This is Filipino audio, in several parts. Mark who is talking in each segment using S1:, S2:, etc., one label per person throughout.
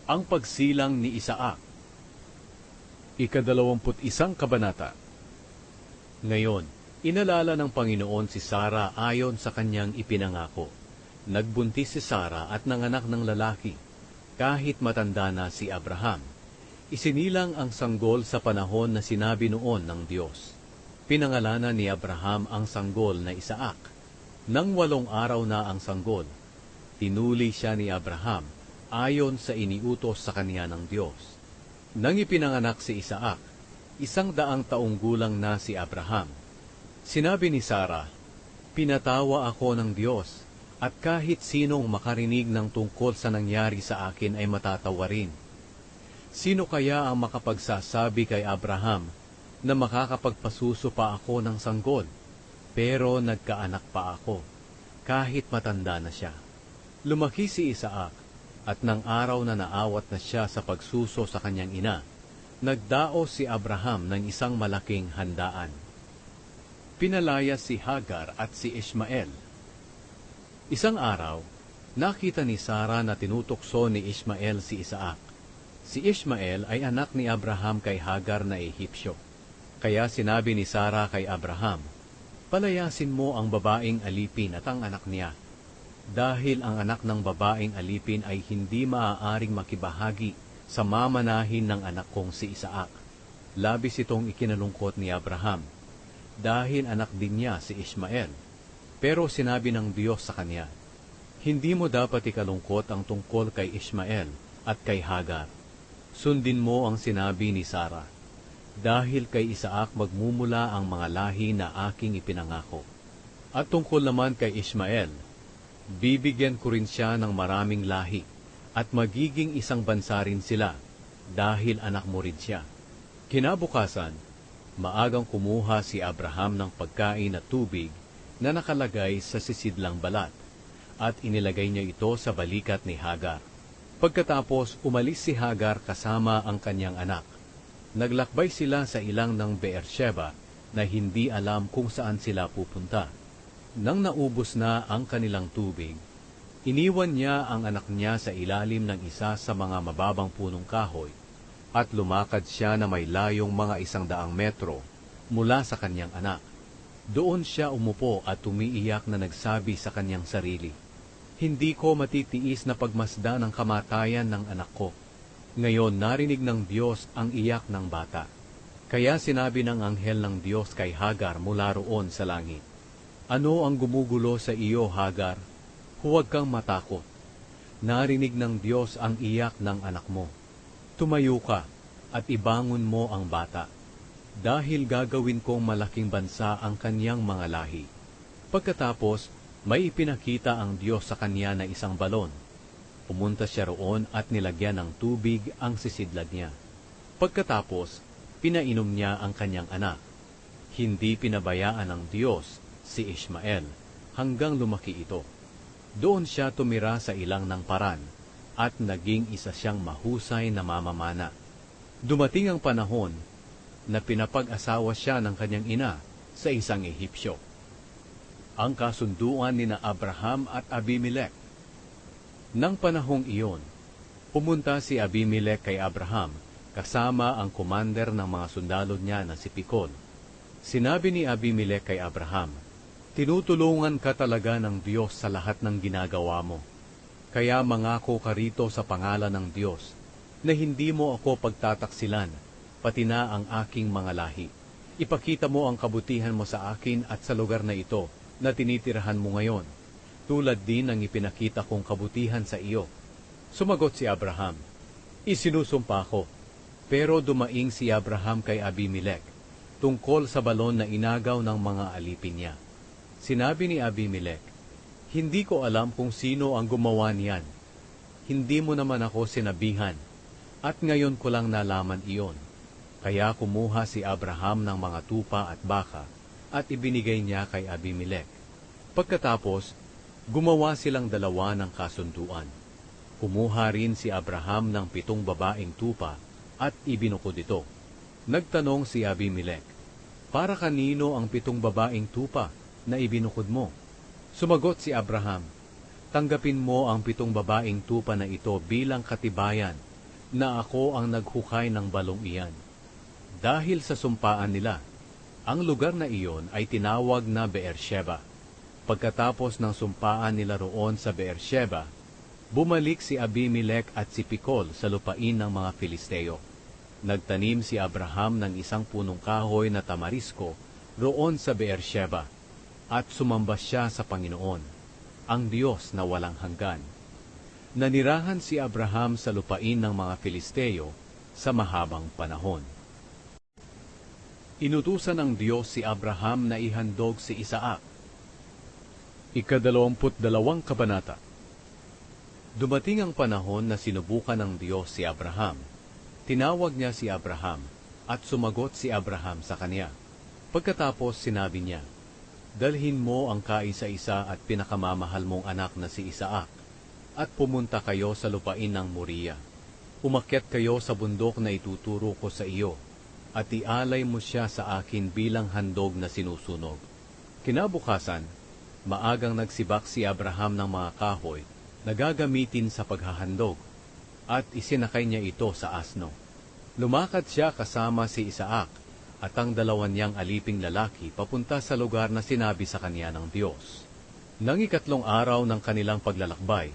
S1: Ang pagsilang ni Isaac. Ika-21 kabanata. Ngayon, inalala ng Panginoon si Sara ayon sa kanyang ipinangako. Nagbuntis si Sara at nanganak ng lalaki, kahit matanda na si Abraham. Isinilang ang sanggol sa panahon na sinabi noon ng Diyos. Pinangalanan ni Abraham ang sanggol na Isaac. Nang 8 araw na ang sanggol, tinuli siya ni Abraham ayon sa iniutos sa kanya ng Diyos. Nang ipinanganak si Isaac, 100 taong gulang na si Abraham. Sinabi ni Sara, "Pinatawa ako ng Diyos, at kahit sinong makarinig ng tungkol sa nangyari sa akin ay matatawa rin. Sino kaya ang makapagsasabi kay Abraham na makakapagpasuso pa ako ng sanggol? Pero nagkaanak pa ako, kahit matanda na siya." Lumaki si Isaac, at nang araw na naawat na siya sa pagsuso sa kanyang ina, nagdaos si Abraham ng isang malaking handaan. Pinalaya si Hagar at si Ishmael. Isang araw, nakita ni Sara na tinutokso ni Ishmael si Isaac. Si Ishmael ay anak ni Abraham kay Hagar na Ehipsyo. Kaya sinabi ni Sara kay Abraham, "Palayasin mo ang babaeng alipin at ang anak niya, dahil ang anak ng babaeng alipin ay hindi maaaring makibahagi sa mamanahin ng anak kong si Isaac." Labis itong ikinalungkot ni Abraham, dahil anak din niya si Ishmael. Pero sinabi ng Diyos sa kanya, "Hindi mo dapat ikalungkot ang tungkol kay Ishmael at kay Hagar. Sundin mo ang sinabi ni Sara, dahil kay Isaac magmumula ang mga lahi na aking ipinangako. At tungkol naman kay Ishmael, bibigyan ko rin siya ng maraming lahi, at magiging isang bansa rin sila, dahil anak mo rin siya." Kinabukasan, maagang kumuha si Abraham ng pagkain at tubig na nakalagay sa sisidlang balat, at inilagay niya ito sa balikat ni Hagar. Pagkatapos, umalis si Hagar kasama ang kanyang anak. Naglakbay sila sa ilang ng Beersheba na hindi alam kung saan sila pupunta. Nang naubos na ang kanilang tubig, iniwan niya ang anak niya sa ilalim ng isa sa mga mababang punong kahoy, at lumakad siya na may layong mga 100 metro mula sa kanyang anak. Doon siya umupo at umiiyak na nagsabi sa kanyang sarili, "Hindi ko matitiis na pagmasdan ang kamatayan ng anak ko." Ngayon narinig ng Diyos ang iyak ng bata. Kaya sinabi ng anghel ng Diyos kay Hagar mula roon sa langit, "Ano ang gumugulo sa iyo, Hagar? Huwag kang matakot. Narinig ng Diyos ang iyak ng anak mo. Tumayo ka at ibangon mo ang bata, dahil gagawin kong malaking bansa ang kanyang mga lahi." Pagkatapos, may ipinakita ang Diyos sa kanya na isang balon. Pumunta siya roon at nilagyan ng tubig ang sisidlag niya. Pagkatapos, pinainom niya ang kanyang anak. Hindi pinabayaan ng Diyos si Ishmael hanggang lumaki ito. Doon siya tumira sa ilang ng Paran, at naging isa siyang mahusay na mamamana. Dumating ang panahon na pinapag-asawa siya ng kanyang ina sa isang Ehipsyo. Ang kasunduan ni na Abraham at Abimelech. Nang panahong iyon, pumunta si Abimelech kay Abraham kasama ang commander ng mga sundalo niya na si Pikol. Sinabi ni Abimelech kay Abraham, "Tinutulungan ka talaga ng Diyos sa lahat ng ginagawa mo. Kaya mangako ka rito sa pangalan ng Diyos na hindi mo ako pagtataksilan, pati na ang aking mga lahi. Ipakita mo ang kabutihan mo sa akin at sa lugar na ito na tinitirahan mo ngayon, tulad din ng ipinakita kong kabutihan sa iyo." Sumagot si Abraham, "Isinusumpa ko." Pero dumaing si Abraham kay Abimelech tungkol sa balon na inagaw ng mga alipin niya. Sinabi ni Abimelech, "Hindi ko alam kung sino ang gumawa niyan. Hindi mo naman ako sinabihan, at ngayon ko lang nalaman iyon." Kaya kumuha si Abraham ng mga tupa at baka, at ibinigay niya kay Abimelech. Pagkatapos, gumawa silang dalawa ng kasunduan. Kumuha rin si Abraham ng 7 babaeng tupa at ibinukod ito. Nagtanong si Abimelech, "Para kanino ang 7 babaeng tupa na ibinukod mo?" Sumagot si Abraham, "Tanggapin mo ang 7 babaeng tupa na ito bilang katibayan na ako ang naghukay ng balong iyan. Dahil sa sumpaan nila, ang lugar na iyon ay tinawag na Beersheba. Pagkatapos ng sumpaan nila roon sa Beersheba, bumalik si Abimelech at si Pikol sa lupain ng mga Filisteo. Nagtanim si Abraham ng isang punong kahoy na tamarisko roon sa Beersheba, at sumamba siya sa Panginoon, ang Diyos na walang hanggan. Nanirahan si Abraham sa lupain ng mga Filisteo sa mahabang panahon. Inutusan ng Diyos si Abraham na ihandog si Isaac. 22 Kabanata. Dumating ang panahon na sinubukan ng Diyos si Abraham. Tinawag niya si Abraham, at sumagot si Abraham sa kanya. Pagkatapos sinabi niya, "Dalhin mo ang kaisa-isa at pinakamamahal mong anak na si Isaac, at pumunta kayo sa lupain ng Moriah. Umakyat kayo sa bundok na ituturo ko sa iyo, at ialay mo siya sa akin bilang handog na sinusunog." Kinabukasan, maagang nagsibak si Abraham ng mga kahoy na gagamitin sa paghahandog, at isinakay niya ito sa asno. Lumakad siya kasama si Isaac at ang dalawa niyang aliping lalaki papunta sa lugar na sinabi sa kanya ng Diyos. Nang ikatlong araw ng kanilang paglalakbay,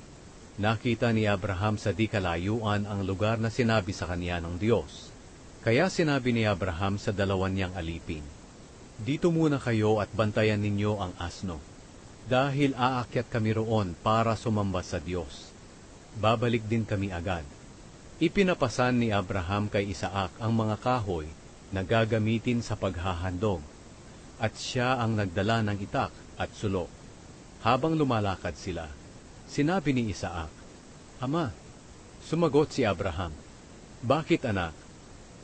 S1: nakita ni Abraham sa di kalayuan ang lugar na sinabi sa kanya ng Diyos. Kaya sinabi ni Abraham sa dalawa niyang alipin, "Dito muna kayo at bantayan ninyo ang asno, dahil aakyat kami roon para sumamba sa Diyos. Babalik din kami agad." Ipinapasan ni Abraham kay Isaac ang mga kahoy na gagamitin sa paghahandog, at siya ang nagdala ng itak at sulo. Habang lumalakad sila, sinabi ni Isaac, "Ama." Sumagot si Abraham, "Bakit, anak?"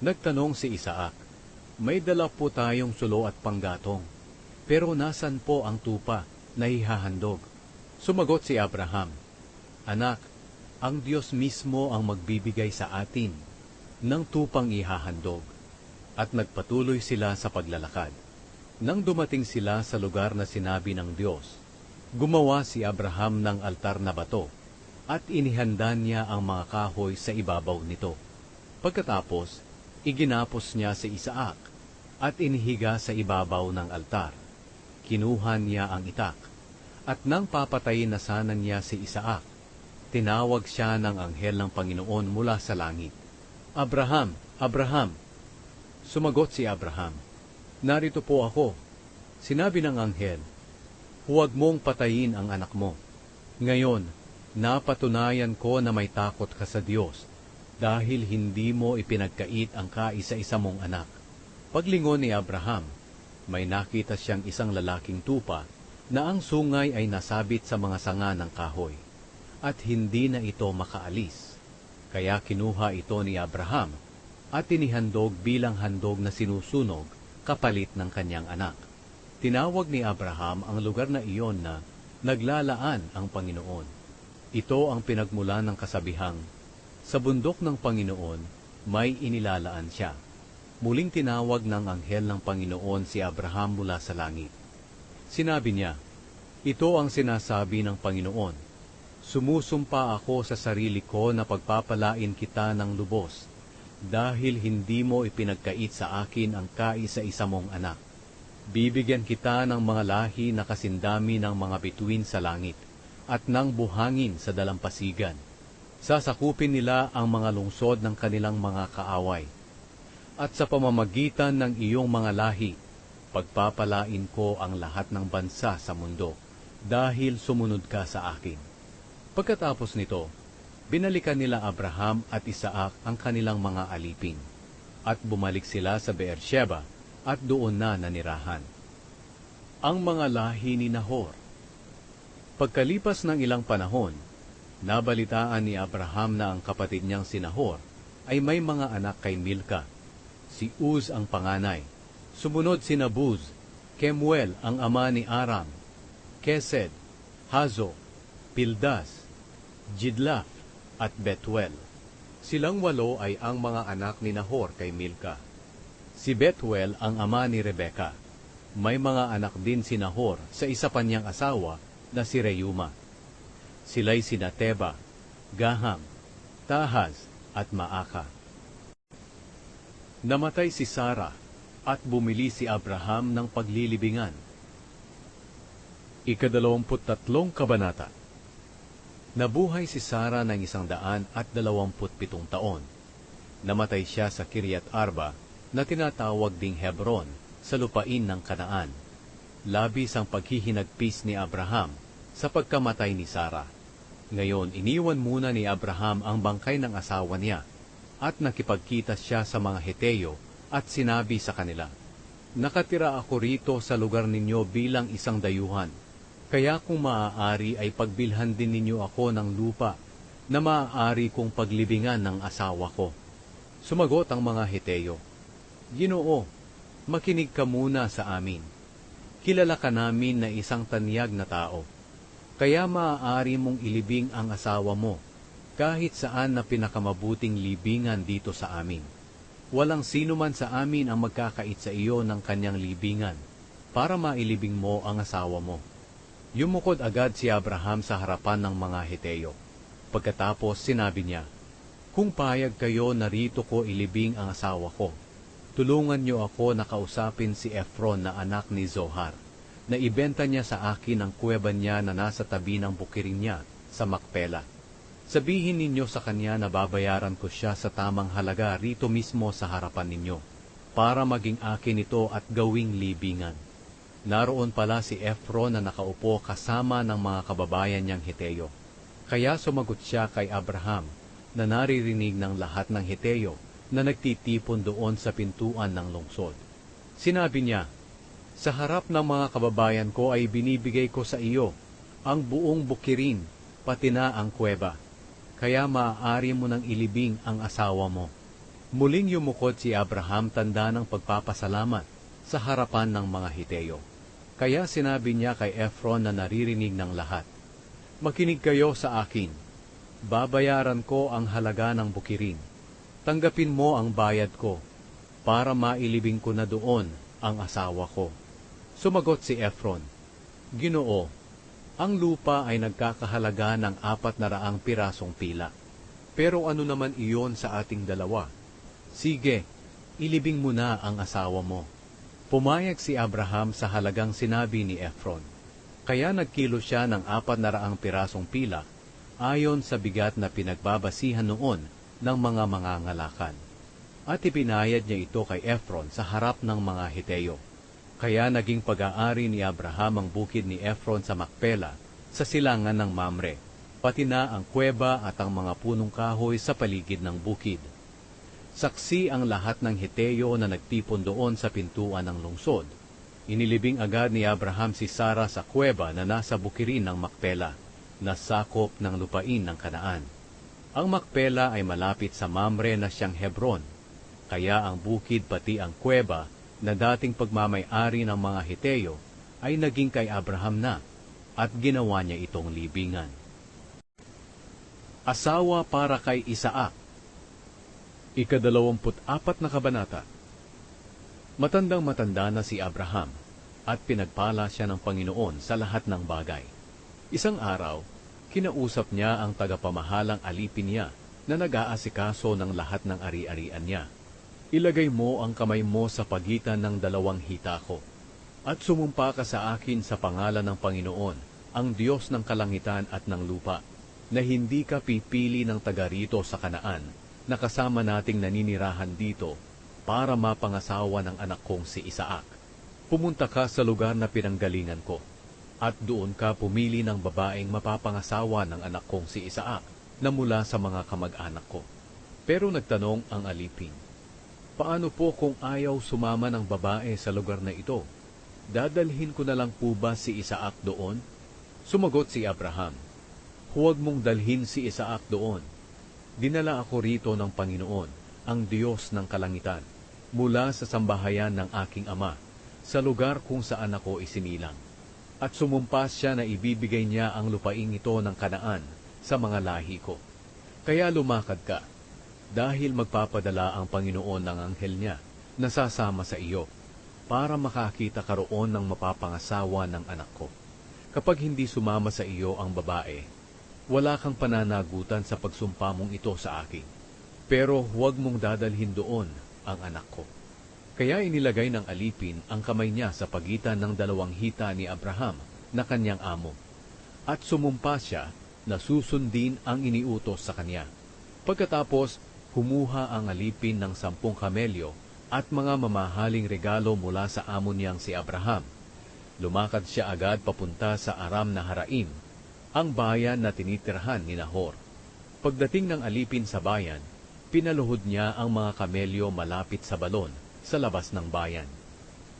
S1: Nagtanong si Isaac, "May dala po tayong sulo at panggatong, pero nasan po ang tupa na ihahandog?" Sumagot si Abraham, "Anak, ang Diyos mismo ang magbibigay sa atin ng tupang ihahandog." At nagpatuloy sila sa paglalakad. Nang dumating sila sa lugar na sinabi ng Diyos, gumawa si Abraham ng altar na bato, at inihanda niya ang mga kahoy sa ibabaw nito. Pagkatapos, iginapos niya si Isaac, at inihiga sa ibabaw ng altar. Kinuha niya ang itak, at nang papatayin na sana niya si Isaac, tinawag siya ng anghel ng Panginoon mula sa langit. "Abraham! Abraham!" Sumagot si Abraham, "Narito po ako." Sinabi ng anghel, "Huwag mong patayin ang anak mo. Ngayon, napatunayan ko na may takot ka sa Diyos, dahil hindi mo ipinagkait ang kaisa-isa mong anak." Paglingon ni Abraham, may nakita siyang isang lalaking tupa na ang sungay ay nasabit sa mga sanga ng kahoy, at hindi na ito makaalis. Kaya kinuha ito ni Abraham at inihandog bilang handog na sinusunog kapalit ng kanyang anak. Tinawag ni Abraham ang lugar na iyon na Naglalaan ang Panginoon. Ito ang pinagmulan ng kasabihang, "Sa bundok ng Panginoon may inilalaan siya." Muling tinawag ng anghel ng Panginoon si Abraham mula sa langit. Sinabi niya, "Ito ang sinasabi ng Panginoon, Sumusumpa ako sa sarili ko na pagpapalain kita ng lubos, dahil hindi mo ipinagkait sa akin ang kaisa-isa mong anak. Bibigyan kita ng mga lahi na kasindami ng mga bituin sa langit, at ng buhangin sa dalampasigan. Sasakupin nila ang mga lungsod ng kanilang mga kaaway. At sa pamamagitan ng iyong mga lahi, pagpapalain ko ang lahat ng bansa sa mundo, dahil sumunod ka sa akin." Pagkatapos nito, binalikan nila Abraham at Isaac ang kanilang mga alipin, at bumalik sila sa Beersheba, at doon na nanirahan. Ang mga lahi ni Nahor. Pagkalipas ng ilang panahon, nabalitaan ni Abraham na ang kapatid niyang si Nahor ay may mga anak kay Milka. Si Uz ang panganay. Sumunod sina Buz, Kemuel ang ama ni Aram, Kesed, Hazo, Pildas, Jidlaf, at Betuel. Silang 8 ay ang mga anak ni Nahor kay Milka. Si Betuel ang ama ni Rebeka. May mga anak din si Nahor sa isa pa niyang asawa na si Reuma. Sila'y sina Teba, Gaham, Tahaz, at Maaka. Namatay si Sara at bumili si Abraham ng paglilibingan. Ika-23 kabanata. Nabuhay si Sara ng 127 taon. Namatay siya sa Kiryat Arba na tinatawag ding Hebron sa lupain ng Kanaan. Labis ang paghihinagpis ni Abraham sa pagkamatay ni Sara. Ngayon, iniwan muna ni Abraham ang bangkay ng asawa niya at nakipagkita siya sa mga Heteo at sinabi sa kanila, "Nakatira ako rito sa lugar ninyo bilang isang dayuhan. Kaya kung maaari ay pagbilhan din ninyo ako ng lupa na maaari kong paglibingan ng asawa ko." Sumagot ang mga Heteo, "Ginoo, makinig ka muna sa amin. Kilala ka namin na isang tanyag na tao. Kaya maaari mong ilibing ang asawa mo kahit saan na pinakamabuting libingan dito sa amin. Walang sino man sa amin ang magkakait sa iyo ng kanyang libingan para mailibing mo ang asawa mo." Yumukod agad si Abraham sa harapan ng mga Heteo. Pagkatapos sinabi niya, "Kung payag kayo na rito ko ilibing ang asawa ko, tulungan niyo ako na kausapin si Efron na anak ni Zohar, na ibenta niya sa akin ang kuweba niya na nasa tabi ng bukirin niya sa Makpela. Sabihin ninyo sa kanya na babayaran ko siya sa tamang halaga rito mismo sa harapan ninyo, para maging akin ito at gawing libingan." Naroon pala si Efron na nakaupo kasama ng mga kababayan niyang Heteo. Kaya sumagot siya kay Abraham na naririnig ng lahat ng Heteo na nagtitipon doon sa pintuan ng lungsod. Sinabi niya, "Sa harap ng mga kababayan ko ay binibigay ko sa iyo ang buong bukirin, pati na ang kuweba. Kaya maaari mo nang ilibing ang asawa mo." Muling yumukod si Abraham tanda ng pagpapasalamat sa harapan ng mga Heteo. Kaya sinabi niya kay Efron na naririnig ng lahat, "Makinig kayo sa akin. Babayaran ko ang halaga ng bukirin. Tanggapin mo ang bayad ko, para mailibing ko na doon ang asawa ko." Sumagot si Efron, "Ginoo, ang lupa ay nagkakahalaga ng 400 pirasong pila. Pero ano naman iyon sa ating dalawa? Sige, ilibing mo na ang asawa mo." Pumayag si Abraham sa halagang sinabi ni Efron. Kaya nagkilo siya ng 400 pirasong pila, ayon sa bigat na pinagbabasihan noon ng mga mangangalakan. At ipinayad niya ito kay Efron sa harap ng mga Heteo. Kaya naging pag-aari ni Abraham ang bukid ni Efron sa Makpela, sa silangan ng Mamre, pati na ang kuweba at ang mga punong kahoy sa paligid ng bukid. Saksi ang lahat ng Heteo na nagtipon doon sa pintuan ng lungsod. Inilibing agad ni Abraham si Sara sa kuweba na nasa bukirin ng Makpela, na sakop ng lupain ng Kanaan. Ang Makpela ay malapit sa Mamre na siyang Hebron, kaya ang bukid pati ang kuweba na dating pagmamay-ari ng mga Heteo ay naging kay Abraham na, at ginawa niya itong libingan. Asawa para kay Isaac. Ika-24 na kabanata. Matandang-matanda na si Abraham, at pinagpala siya ng Panginoon sa lahat ng bagay. Isang araw, kinausap niya ang tagapamahalang alipin niya na nag-aasikaso ng lahat ng ari-arian niya. "Ilagay mo ang kamay mo sa pagitan ng 2 hita ko, at sumumpa ka sa akin sa pangalan ng Panginoon, ang Diyos ng kalangitan at ng lupa, na hindi ka pipili ng taga rito sa Kanaan, na kasama nating naninirahan dito, para mapangasawa ng anak kong si Isaac. Pumunta ka sa lugar na pinanggalingan ko, at doon ka pumili ng babaeng mapapangasawa ng anak kong si Isaac, na mula sa mga kamag-anak ko." Pero nagtanong ang alipin, "Paano po kung ayaw sumama ng babae sa lugar na ito? Dadalhin ko na lang po ba si Isaac doon?" Sumagot si Abraham, "Huwag mong dalhin si Isaac doon. Dinala ako rito ng Panginoon, ang Diyos ng kalangitan, mula sa sambahayan ng aking ama, sa lugar kung saan ako isinilang. At sumumpas siya na ibibigay niya ang lupaing ito ng Kanaan sa mga lahi ko. Kaya lumakad ka, dahil magpapadala ang Panginoon ng anghel niya na sasama sa iyo, para makakita ka roon ng mapapangasawa ng anak ko. Kapag hindi sumama sa iyo ang babae, wala kang pananagutan sa pagsumpa mong ito sa akin. Pero huwag mong dadalhin doon ang anak ko. Kaya inilagay ng alipin ang kamay niya sa pagitan ng dalawang hita ni Abraham na kanyang amo. At sumumpa siya na susundin ang iniutos sa kanya. Pagkatapos, humuha ang alipin ng 10 kamelyo at mga mamahaling regalo mula sa amo niyang si Abraham. Lumakad siya agad papunta sa Aram Naharaim, ang bayan na tinitirhan ni Nahor. Pagdating ng alipin sa bayan, pinaluhod niya ang mga kamelyo malapit sa balon sa labas ng bayan.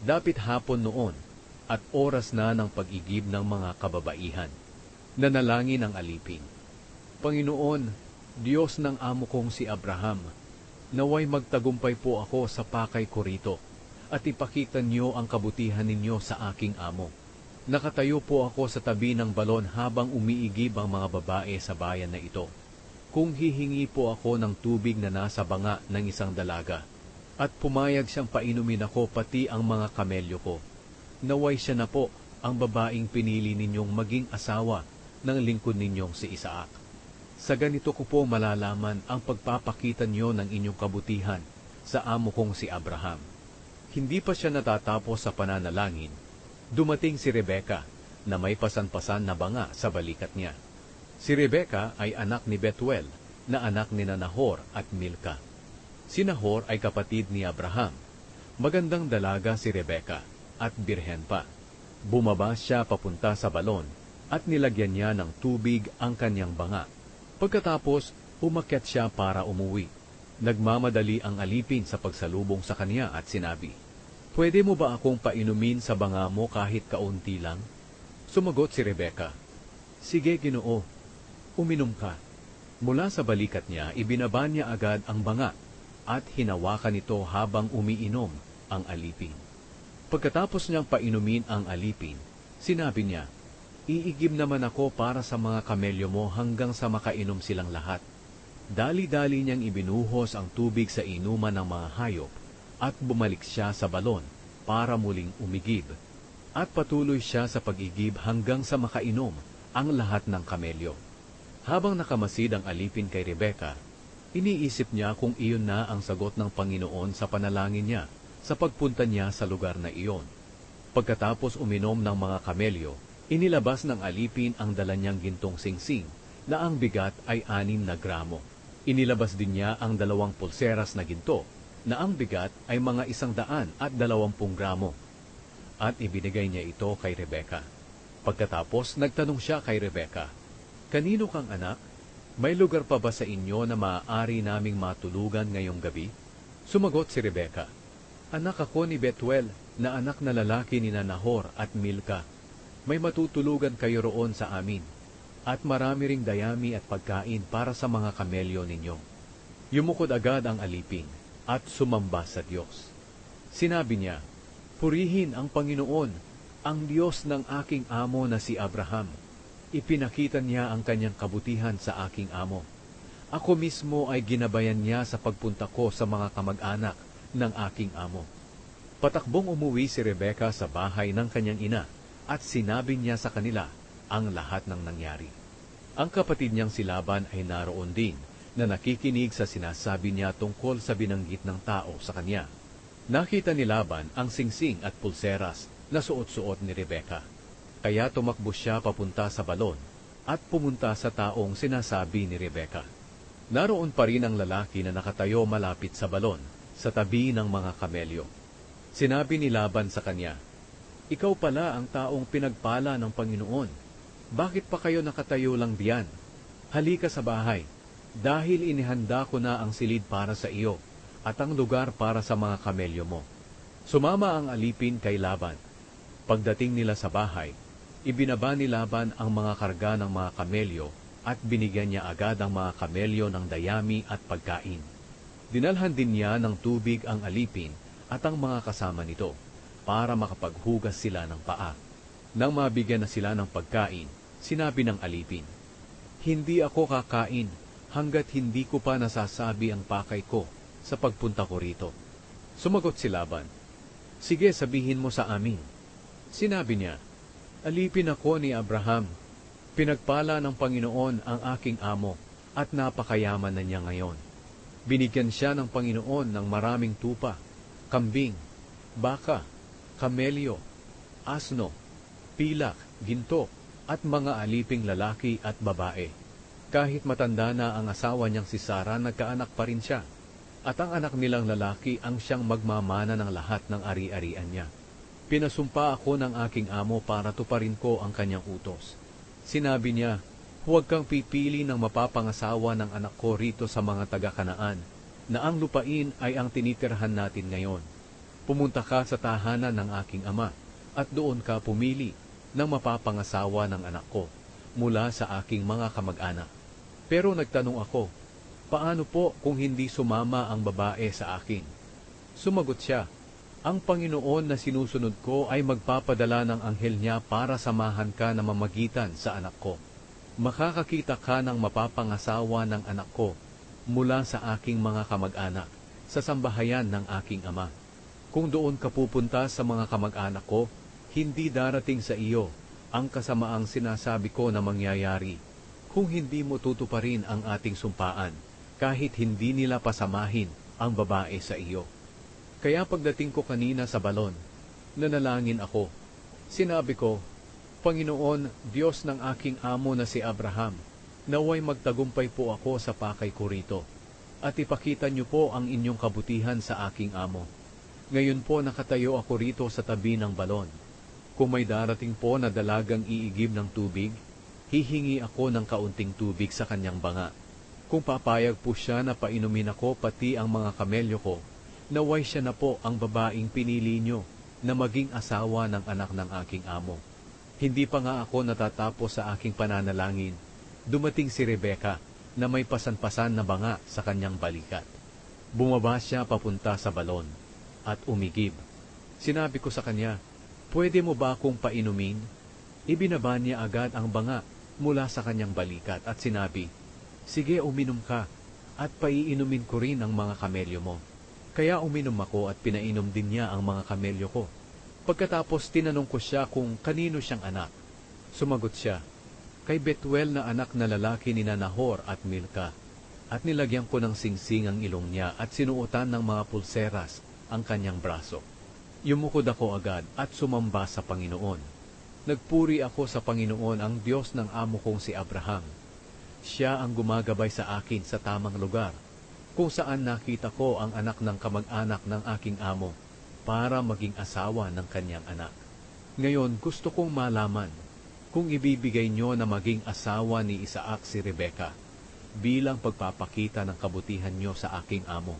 S1: Dapit hapon noon at oras na ng pag-igib ng mga kababaihan. Nanalangin ang alipin, Panginoon, Diyos ng amo kong si Abraham, naway magtagumpay po ako sa pakay ko rito, at ipakita niyo ang kabutihan ninyo sa aking amo. Nakatayo po ako sa tabi ng balon habang umiigib ang mga babae sa bayan na ito. Kung hihingi po ako ng tubig na nasa banga ng isang dalaga, at pumayag siyang painumin ako pati ang mga kamelyo ko, naway siya na po ang babaeng pinili ninyong maging asawa ng lingkod ninyong si Isaac. Sa ganito ko po malalaman ang pagpapakita niyo ng inyong kabutihan sa amo kong si Abraham. Hindi pa siya natatapos sa pananalangin, dumating si Rebeka na may pasan-pasan na banga sa balikat niya. Si Rebeka ay anak ni Betuel na anak ni Nahor at Milka. Si Nahor ay kapatid ni Abraham. Magandang dalaga si Rebeka at birhen pa. Bumaba siya papunta sa balon at nilagyan niya ng tubig ang kanyang banga. Pagkatapos, umakyat siya para umuwi. Nagmamadali ang alipin sa pagsalubong sa kanya at sinabi, "Pwede mo ba akong painumin sa banga mo kahit kaunti lang?" Sumagot si Rebeka, "Sige, Ginoo, uminom ka." Mula sa balikat niya, ibinaba niya agad ang banga at hinawakan ito habang umiinom ang alipin. Pagkatapos niyang painumin ang alipin, sinabi niya, "Iigib naman ako para sa mga kamelyo mo hanggang sa makainom silang lahat." Dali-dali niyang ibinuhos ang tubig sa inuman ng mga hayop at bumalik siya sa balon para muling umigib. At patuloy siya sa pag-igib hanggang sa makainom ang lahat ng kamelyo. Habang nakamasid ang alipin kay Rebeka, iniisip niya kung iyon na ang sagot ng Panginoon sa panalangin niya sa pagpunta niya sa lugar na iyon. Pagkatapos uminom ng mga kamelyo, inilabas ng alipin ang dala niyang gintong singsing na ang bigat ay 6 na gramo. Inilabas din niya ang 2 pulseras na ginto na ang bigat ay mga 120 gramo. At ibinigay niya ito kay Rebeka. Pagkatapos nagtanong siya kay Rebeka, "Kanino kang anak? May lugar pa ba sa inyo na maaari naming matulugan ngayong gabi?" Sumagot si Rebeka, "Anak ako ni Betuel na anak na lalaki ni Nahor at Milka. May matutulugan kayo roon sa amin, at marami ring dayami at pagkain para sa mga kamelyo ninyo." Yumukod agad ang alipin at sumamba sa Diyos. Sinabi niya, "Purihin ang Panginoon, ang Diyos ng aking amo na si Abraham. Ipinakita niya ang kanyang kabutihan sa aking amo. Ako mismo ay ginabayan niya sa pagpunta ko sa mga kamag-anak ng aking amo." Patakbong umuwi si Rebeka sa bahay ng kanyang ina at sinabi niya sa kanila ang lahat ng nangyari. Ang kapatid niyang si Laban ay naroon din na nakikinig sa sinasabi niya tungkol sa binanggit ng tao sa kanya. Nakita ni Laban ang singsing at pulseras na suot-suot ni Rebeka. Kaya tumakbo siya papunta sa balon at pumunta sa taong sinasabi ni Rebeka. Naroon pa rin ang lalaki na nakatayo malapit sa balon, sa tabi ng mga kamelyo. Sinabi ni Laban sa kanya, "Ikaw pala ang taong pinagpala ng Panginoon. Bakit pa kayo nakatayo lang diyan? Halika sa bahay, dahil inihanda ko na ang silid para sa iyo at ang lugar para sa mga kamelyo mo." Sumama ang alipin kay Laban. Pagdating nila sa bahay, ibinaba ni Laban ang mga karga ng mga kamelyo at binigyan niya agad ang mga kamelyo ng dayami at pagkain. Dinalhan din niya ng tubig ang alipin at ang mga kasama nito para makapaghugas sila ng paa. Nang mabigyan na sila ng pagkain, sinabi ng alipin, "Hindi ako kakain hanggat hindi ko pa nasasabi ang pakay ko sa pagpunta ko rito." Sumagot si Laban, "Sige, sabihin mo sa amin." Sinabi niya, "Alipin ako ni Abraham. Pinagpala ng Panginoon ang aking amo at napakayaman na niya ngayon. Binigyan siya ng Panginoon ng maraming tupa, kambing, baka, kamelyo, asno, pilak, ginto, at mga aliping lalaki at babae. Kahit matanda na ang asawa niyang si Sara, nagkaanak pa rin siya. At ang anak nilang lalaki ang siyang magmamana ng lahat ng ari-arian niya. Pinasumpa ako ng aking amo para tuparin ko ang kanyang utos. Sinabi niya, huwag kang pipili ng mapapangasawa ng anak ko rito sa mga taga-Kanaan, na ang lupain ay ang tinitirhan natin ngayon. Pumunta ka sa tahanan ng aking ama, at doon ka pumili ng mapapangasawa ng anak ko, mula sa aking mga kamag-anak. Pero nagtanong ako, paano po kung hindi sumama ang babae sa akin? Sumagot siya, ang Panginoon na sinusunod ko ay magpapadala ng anghel niya para samahan ka na mamagitan sa anak ko. Makakakita ka ng mapapangasawa ng anak ko mula sa aking mga kamag-anak sa sambahayan ng aking ama. Kung doon ka pupunta sa mga kamag-anak ko, hindi darating sa iyo ang kasamaang sinasabi ko na mangyayari kung hindi mo tutuparin ang ating sumpaan, kahit hindi nila pasamahin ang babae sa iyo. Kaya pagdating ko kanina sa balon, nanalangin ako. Sinabi ko, Panginoon, Diyos ng aking amo na si Abraham, naway magtagumpay po ako sa pakay ko rito, at ipakita niyo po ang inyong kabutihan sa aking amo. Ngayon po nakatayo ako rito sa tabi ng balon. Kung may darating po na dalagang iigib ng tubig, hihingi ako ng kaunting tubig sa kanyang banga. Kung papayag po siya na painumin ako pati ang mga kamelyo ko, naway siya na po ang babaeng pinili niyo na maging asawa ng anak ng aking amo. Hindi pa nga ako natatapos sa aking pananalangin, dumating si Rebeka na may pasan-pasan na banga sa kanyang balikat. Bumaba siya papunta sa balon at umigib. Sinabi ko sa kanya, pwede mo ba akong painumin? Ibinaba niya agad ang banga mula sa kanyang balikat at sinabi, sige, uminom ka at paiinumin ko rin ang mga kamelyo mo. Kaya uminom ako at pinainom din niya ang mga kamelyo ko. Pagkatapos tinanong ko siya kung kanino siyang anak. Sumagot siya, kay Betuel na anak na lalaki ni Nahor at Milka, at nilagyan ko ng singsing ang ilong niya at sinuotan ng mga pulseras ang kanyang braso. Yumukod ako agad at sumamba sa Panginoon. Nagpuri ako sa Panginoon, ang Diyos ng amo kong si Abraham. Siya ang gumagabay sa akin sa tamang lugar, kung saan nakita ko ang anak ng kamag-anak ng aking amo, para maging asawa ng kanyang anak. Ngayon gusto kong malaman kung ibibigay niyo na maging asawa ni Isaac si Rebeka bilang pagpapakita ng kabutihan niyo sa aking amo.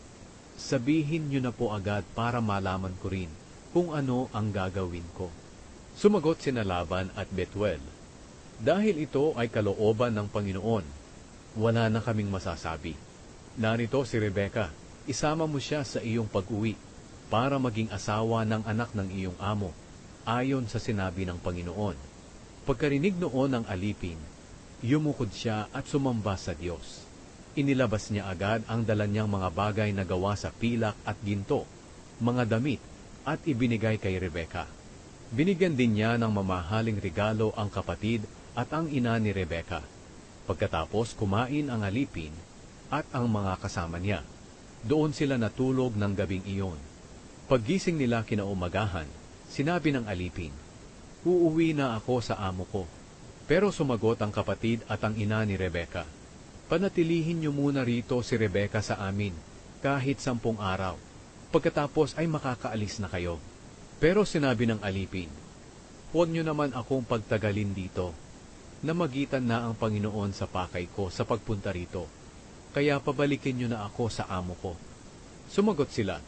S1: Sabihin niyo na po agad para malaman ko rin kung ano ang gagawin ko. Sumagot sina Laban at Betuel, dahil ito ay kalooban ng Panginoon, wala na kaming masasabi. Narito si Rebeka, isama mo siya sa iyong pag-uwi para maging asawa ng anak ng iyong amo, ayon sa sinabi ng Panginoon. Pagkarinig noon ng alipin, yumukod siya at sumamba sa Diyos. Inilabas niya agad ang dala niyang mga bagay na gawa sa pilak at ginto, mga damit, at ibinigay kay Rebeka. Binigyan din niya ng mamahaling regalo ang kapatid at ang ina ni Rebeka. Pagkatapos kumain ang alipin at ang mga kasama niya. Doon sila natulog ng gabing iyon. Paggising nila kinaumagahan, sinabi ng alipin, uuwi na ako sa amo ko. Pero sumagot ang kapatid at ang ina ni Rebeka, panatilihin niyo muna rito si Rebeka sa amin, kahit 10 araw. Pagkatapos ay makakaalis na kayo. Pero sinabi ng alipin, huwag niyo naman akong pagtagalin dito. Namagitan na ang Panginoon sa pakay ko sa pagpunta rito, kaya pabalikin niyo na ako sa amo ko. Sumagot sila,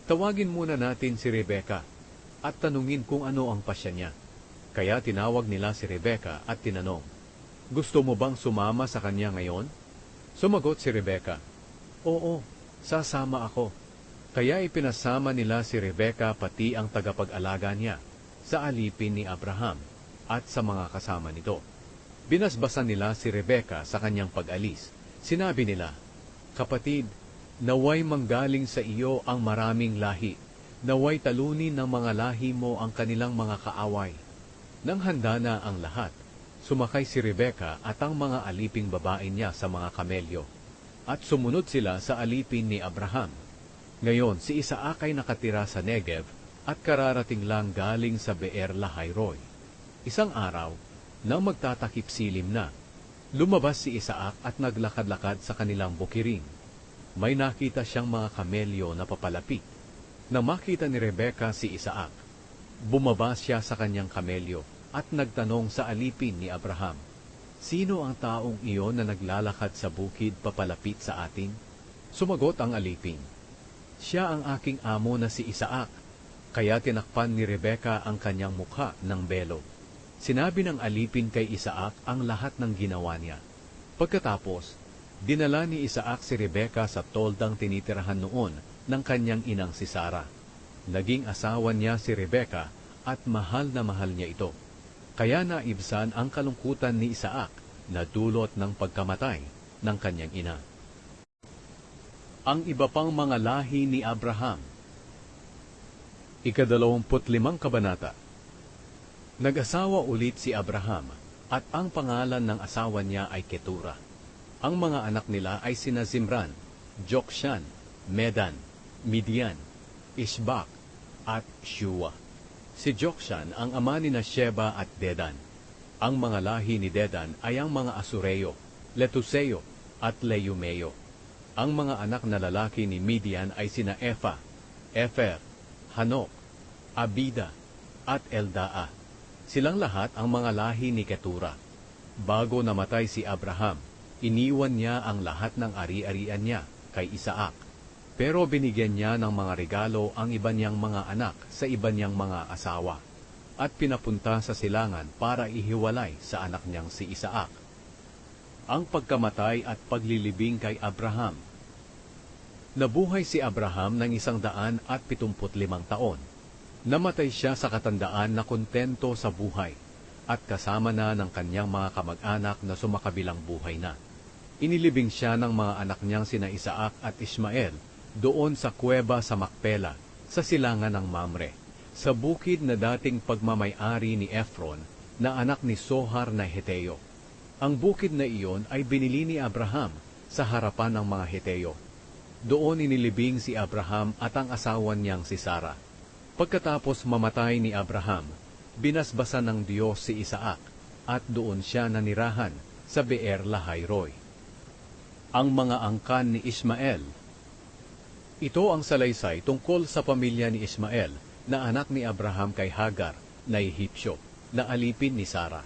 S1: tawagin muna natin si Rebeka at tanungin kung ano ang pasya niya. Kaya tinawag nila si Rebeka at tinanong, gusto mo bang sumama sa kanya ngayon? Sumagot si Rebeka, oo, sasama ako. Kaya ipinasama nila si Rebeka pati ang tagapag-alaga niya sa alipin ni Abraham at sa mga kasama nito. Binasbasan nila si Rebeka sa kanyang pag-alis. Sinabi nila, kapatid, naway manggaling sa iyo ang maraming lahi, naway talunin ng mga lahi mo ang kanilang mga kaaway. Nang handa na ang lahat, sumakay si Rebeka at ang mga aliping babae niya sa mga kamelyo, at sumunod sila sa alipin ni Abraham. Ngayon, si Isaac ay nakatira sa Negev at kararating lang galing sa Beer Lahai-roi. Isang araw, nang magtatakip silim na, lumabas si Isaac at naglakad-lakad sa kanilang bukirin. May nakita siyang mga kamelyo na papalapit. Nang makita ni Rebeka si Isaac, bumaba siya sa kanyang kamelyo at nagtanong sa alipin ni Abraham, "Sino ang taong iyon na naglalakad sa bukid papalapit sa atin?" Sumagot ang alipin, "Siya ang aking amo na si Isaac." Kaya tinakpan ni Rebeka ang kanyang mukha ng belo. Sinabi ng alipin kay Isaac ang lahat ng ginawa niya. Pagkatapos, dinala ni Isaac si Rebeka sa toldang tinitirahan noon ng kanyang inang si Sara. Naging asawa niya si Rebeka at mahal na mahal niya ito. Kaya naibsan ang kalungkutan ni Isaac na dulot ng pagkamatay ng kanyang ina. Ang iba pang mga lahi ni Abraham. 25 kabanata. Nag-asawa ulit si Abraham at ang pangalan ng asawa niya ay Ketura. Ang mga anak nila ay sina Zimran, Jokshan, Medan, Midian, Ishbak, at Shua. Si Jokshan ang ama ni Sheba at Dedan. Ang mga lahi ni Dedan ay ang mga Asureo, Letuseo, at Leumeo. Ang mga anak na lalaki ni Midian ay sina Efa, Efer, Hanok, Abida, at Eldaa. Silang lahat ang mga lahi ni Ketura. Bago namatay si Abraham, iniwan niya ang lahat ng ari-arian niya kay Isaac. Pero binigyan niya ng mga regalo ang iba niyang mga anak sa iba niyang mga asawa, at pinapunta sa silangan para ihiwalay sa anak niyang si Isaac. Ang pagkamatay at paglilibing kay Abraham. Nabuhay si Abraham ng 175 taon. Namatay siya sa katandaan na kontento sa buhay at kasama na ng kanyang mga kamag-anak na sumakabilang buhay na. Inilibing siya ng mga anak niyang sina Isaac at Ismael doon sa kuweba sa Makpela, sa silangan ng Mamre, sa bukid na dating pagmamay-ari ni Efron na anak ni Sohar na Heteo. Ang bukid na iyon ay binili ni Abraham sa harapan ng mga Heteo. Doon inilibing si Abraham at ang asawa niyang si Sara. Pagkatapos mamatay ni Abraham, binasbasan ng Diyos si Isaac at doon siya nanirahan sa Beer Lahai-roi. Ang mga angkan ni Ismael. Ito ang salaysay tungkol sa pamilya ni Ismael na anak ni Abraham kay Hagar na Ehipsyo, na alipin ni Sara.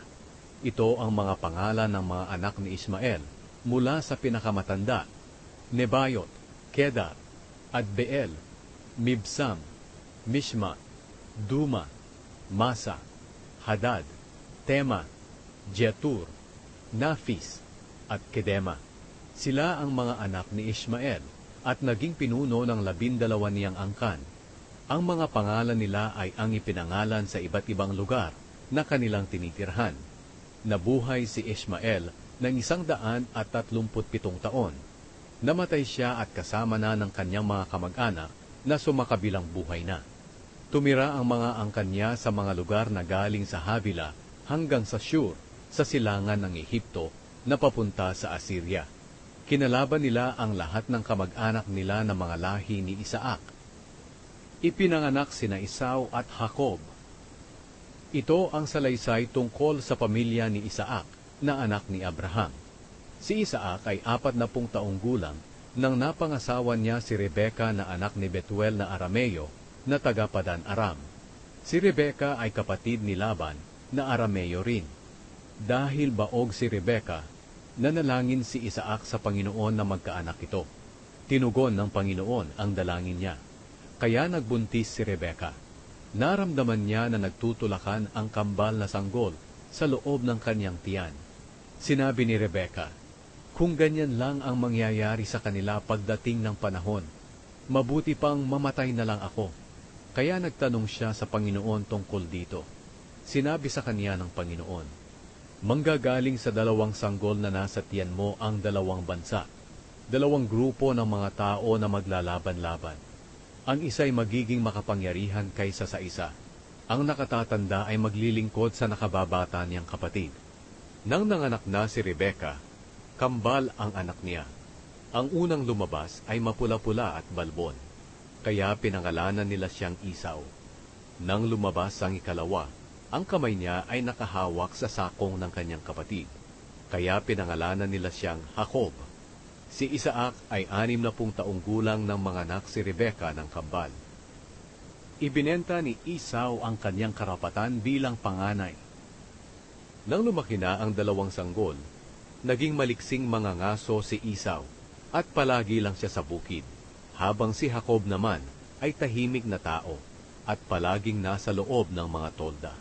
S1: Ito ang mga pangalan ng mga anak ni Ismael mula sa pinakamatanda: Nebayot, Kedar, Adbeel, Mibsam, Mishma, Duma, Masa, Hadad, Tema, Jetur, Nafis, at Kedema. Sila ang mga anak ni Ismael at naging pinuno ng 12 niyang angkan. Ang mga pangalan nila ay ang ipinangalan sa iba't ibang lugar na kanilang tinitirhan. Nabuhay si Ismael ng 137 taon. Namatay siya at kasama na ng kanyang mga kamag-anak na sumakabilang buhay na. Tumira ang mga angkan niya sa mga lugar na galing sa Havila hanggang sa Shur, sa silangan ng Ehipto na papunta sa Assyria. Kinalaban nila ang lahat ng kamag-anak nila na mga lahi ni Isaac. Ipinanganak sina Esau at Jacob. Ito ang salaysay tungkol sa pamilya ni Isaac na anak ni Abraham. Si Isaac ay 40 taong gulang nang napangasawa niya si Rebeka na anak ni Betuel na Arameo na taga Padan Aram. Si Rebeka ay kapatid ni Laban na Arameo rin. Dahil baog si Rebeka, nanalangin si Isaac sa Panginoon na magkaanak ito. Tinugon ng Panginoon ang dalangin niya. Kaya nagbuntis si Rebeka. Naramdaman niya na nagtutulakan ang kambal na sanggol sa loob ng kanyang tiyan. Sinabi ni Rebeka, "Kung ganyan lang ang mangyayari sa kanila pagdating ng panahon, mabuti pang mamatay na lang ako." Kaya nagtanong siya sa Panginoon tungkol dito. Sinabi sa kanya ng Panginoon, "Manggagaling sa 2 sanggol na nasa tiyan mo ang 2 bansa, 2 grupo ng mga tao na maglalaban-laban. Ang isa'y magiging makapangyarihan kaysa sa isa. Ang nakatatanda ay maglilingkod sa nakababata niyang kapatid." Nang nanganak na si Rebeka, kambal ang anak niya. Ang unang lumabas ay mapula-pula at balbon, kaya pinangalanan nila siyang Isaw. Nang lumabas ang ikalawa, ang kamay niya ay nakahawak sa sakong ng kanyang kapatid, kaya pinangalanan nila siyang Jacob. Si Isaac ay 60 taong gulang nang manganak si Rebeka ng kambal. Ibinenta ni Isaw ang kanyang karapatan bilang panganay. Nang lumaki na ang dalawang sanggol, naging maliksing mangangaso si Isaw at palagi lang siya sa bukid, habang si Jacob naman ay tahimik na tao at palaging nasa loob ng mga tolda.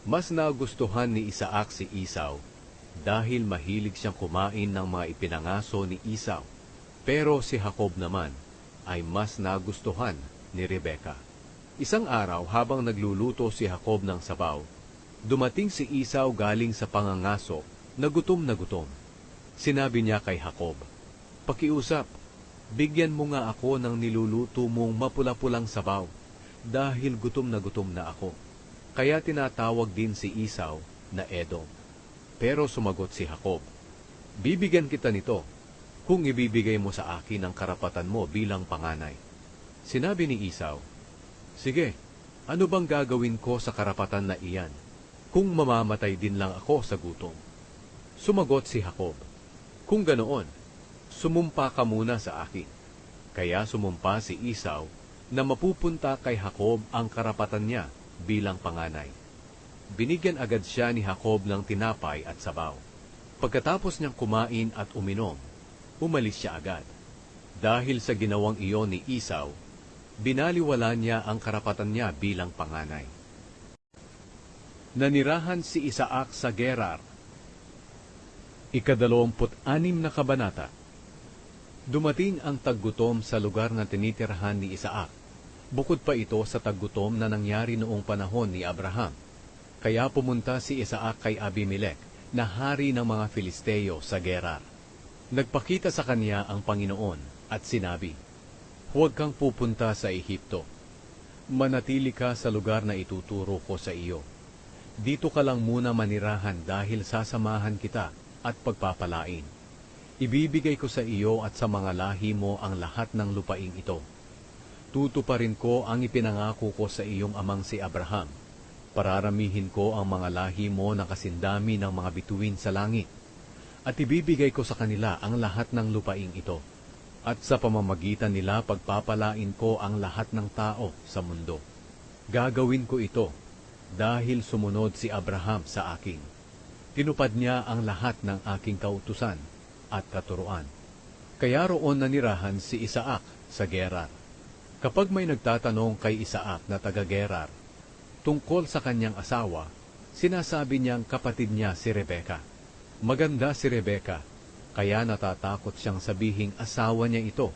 S1: Mas nagustuhan ni Isaac si Isaw dahil mahilig siyang kumain ng mga ipinangaso ni Isaw, pero si Jacob naman ay mas nagustuhan ni Rebeka. Isang araw habang nagluluto si Jacob ng sabaw, dumating si Isaw galing sa pangangaso na gutom na gutom. Sinabi niya kay Jacob, "Pakiusap, bigyan mo nga ako ng niluluto mong mapula-pulang sabaw, dahil gutom na ako." Kaya tinatawag din si Isaw na Edom. Pero sumagot si Jacob, "Bibigyan kita nito kung ibibigay mo sa akin ang karapatan mo bilang panganay." Sinabi ni Isaw, "Sige, ano bang gagawin ko sa karapatan na iyan, kung mamamatay din lang ako sa gutom?" Sumagot si Jacob, "Kung ganoon, sumumpa ka muna sa akin." Kaya sumumpa si Isaw na mapupunta kay Jacob ang karapatan niya bilang panganay. Binigyan agad siya ni Jacob ng tinapay at sabaw. Pagkatapos niyang kumain at uminom, umalis siya agad. Dahil sa ginawang iyon ni Isaw, binaliwala niya ang karapatan niya bilang panganay. Nanirahan si Isaac sa Gerar. 26 na kabanata. Dumating ang taggutom sa lugar na tinitirahan ni Isaac. Bukod pa ito sa taggutom na nangyari noong panahon ni Abraham. Kaya pumunta si Isaac kay Abimelech, na hari ng mga Filisteo sa Gerar. Nagpakita sa kanya ang Panginoon at sinabi, "Huwag kang pupunta sa Ehipto. Manatili ka sa lugar na ituturo ko sa iyo. Dito ka lang muna manirahan dahil sasamahan kita at pagpapalain. Ibibigay ko sa iyo at sa mga lahi mo ang lahat ng lupaing ito. Tutuparin ko ang ipinangako ko sa iyong amang si Abraham. Pararamihin ko ang mga lahi mo na kasindami ng mga bituin sa langit. At ibibigay ko sa kanila ang lahat ng lupaing ito. At sa pamamagitan nila pagpapalain ko ang lahat ng tao sa mundo. Gagawin ko ito dahil sumunod si Abraham sa akin. Tinupad niya ang lahat ng aking kautusan at katuruan. Kaya roon nanirahan si Isaac sa Gerar. Kapag may nagtatanong kay Isaac na taga-Gerar tungkol sa kanyang asawa, sinasabi niyang kapatid niya si Rebeka. Maganda si Rebeka, kaya natatakot siyang sabihing asawa niya ito,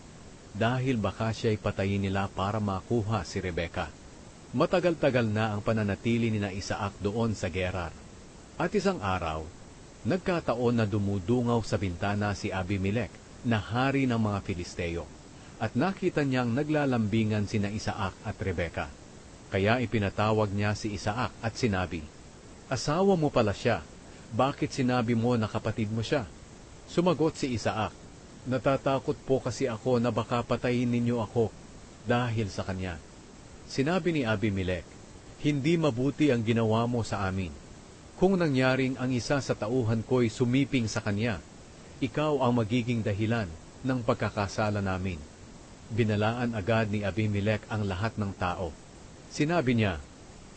S1: dahil baka siya'y patayin nila para makuha si Rebeka. Matagal-tagal na ang pananatili ni na Isaac doon sa Gerar. At isang araw, nagkataon na dumudungaw sa bintana si Abimelech, na hari ng mga Filisteo, at nakita niyang naglalambingan sina Isaac at Rebeka. Kaya ipinatawag niya si Isaac at sinabi, "Asawa mo pala siya, bakit sinabi mo na kapatid mo siya?" Sumagot si Isaac, "Natatakot po kasi ako na baka patayin ninyo ako dahil sa kanya." Sinabi ni Abimelech, "Hindi mabuti ang ginawa mo sa amin. Kung nangyaring ang isa sa tauhan ko'y sumiping sa kanya, ikaw ang magiging dahilan ng pagkakasala namin." Binalaan agad ni Abimelech ang lahat ng tao. Sinabi niya,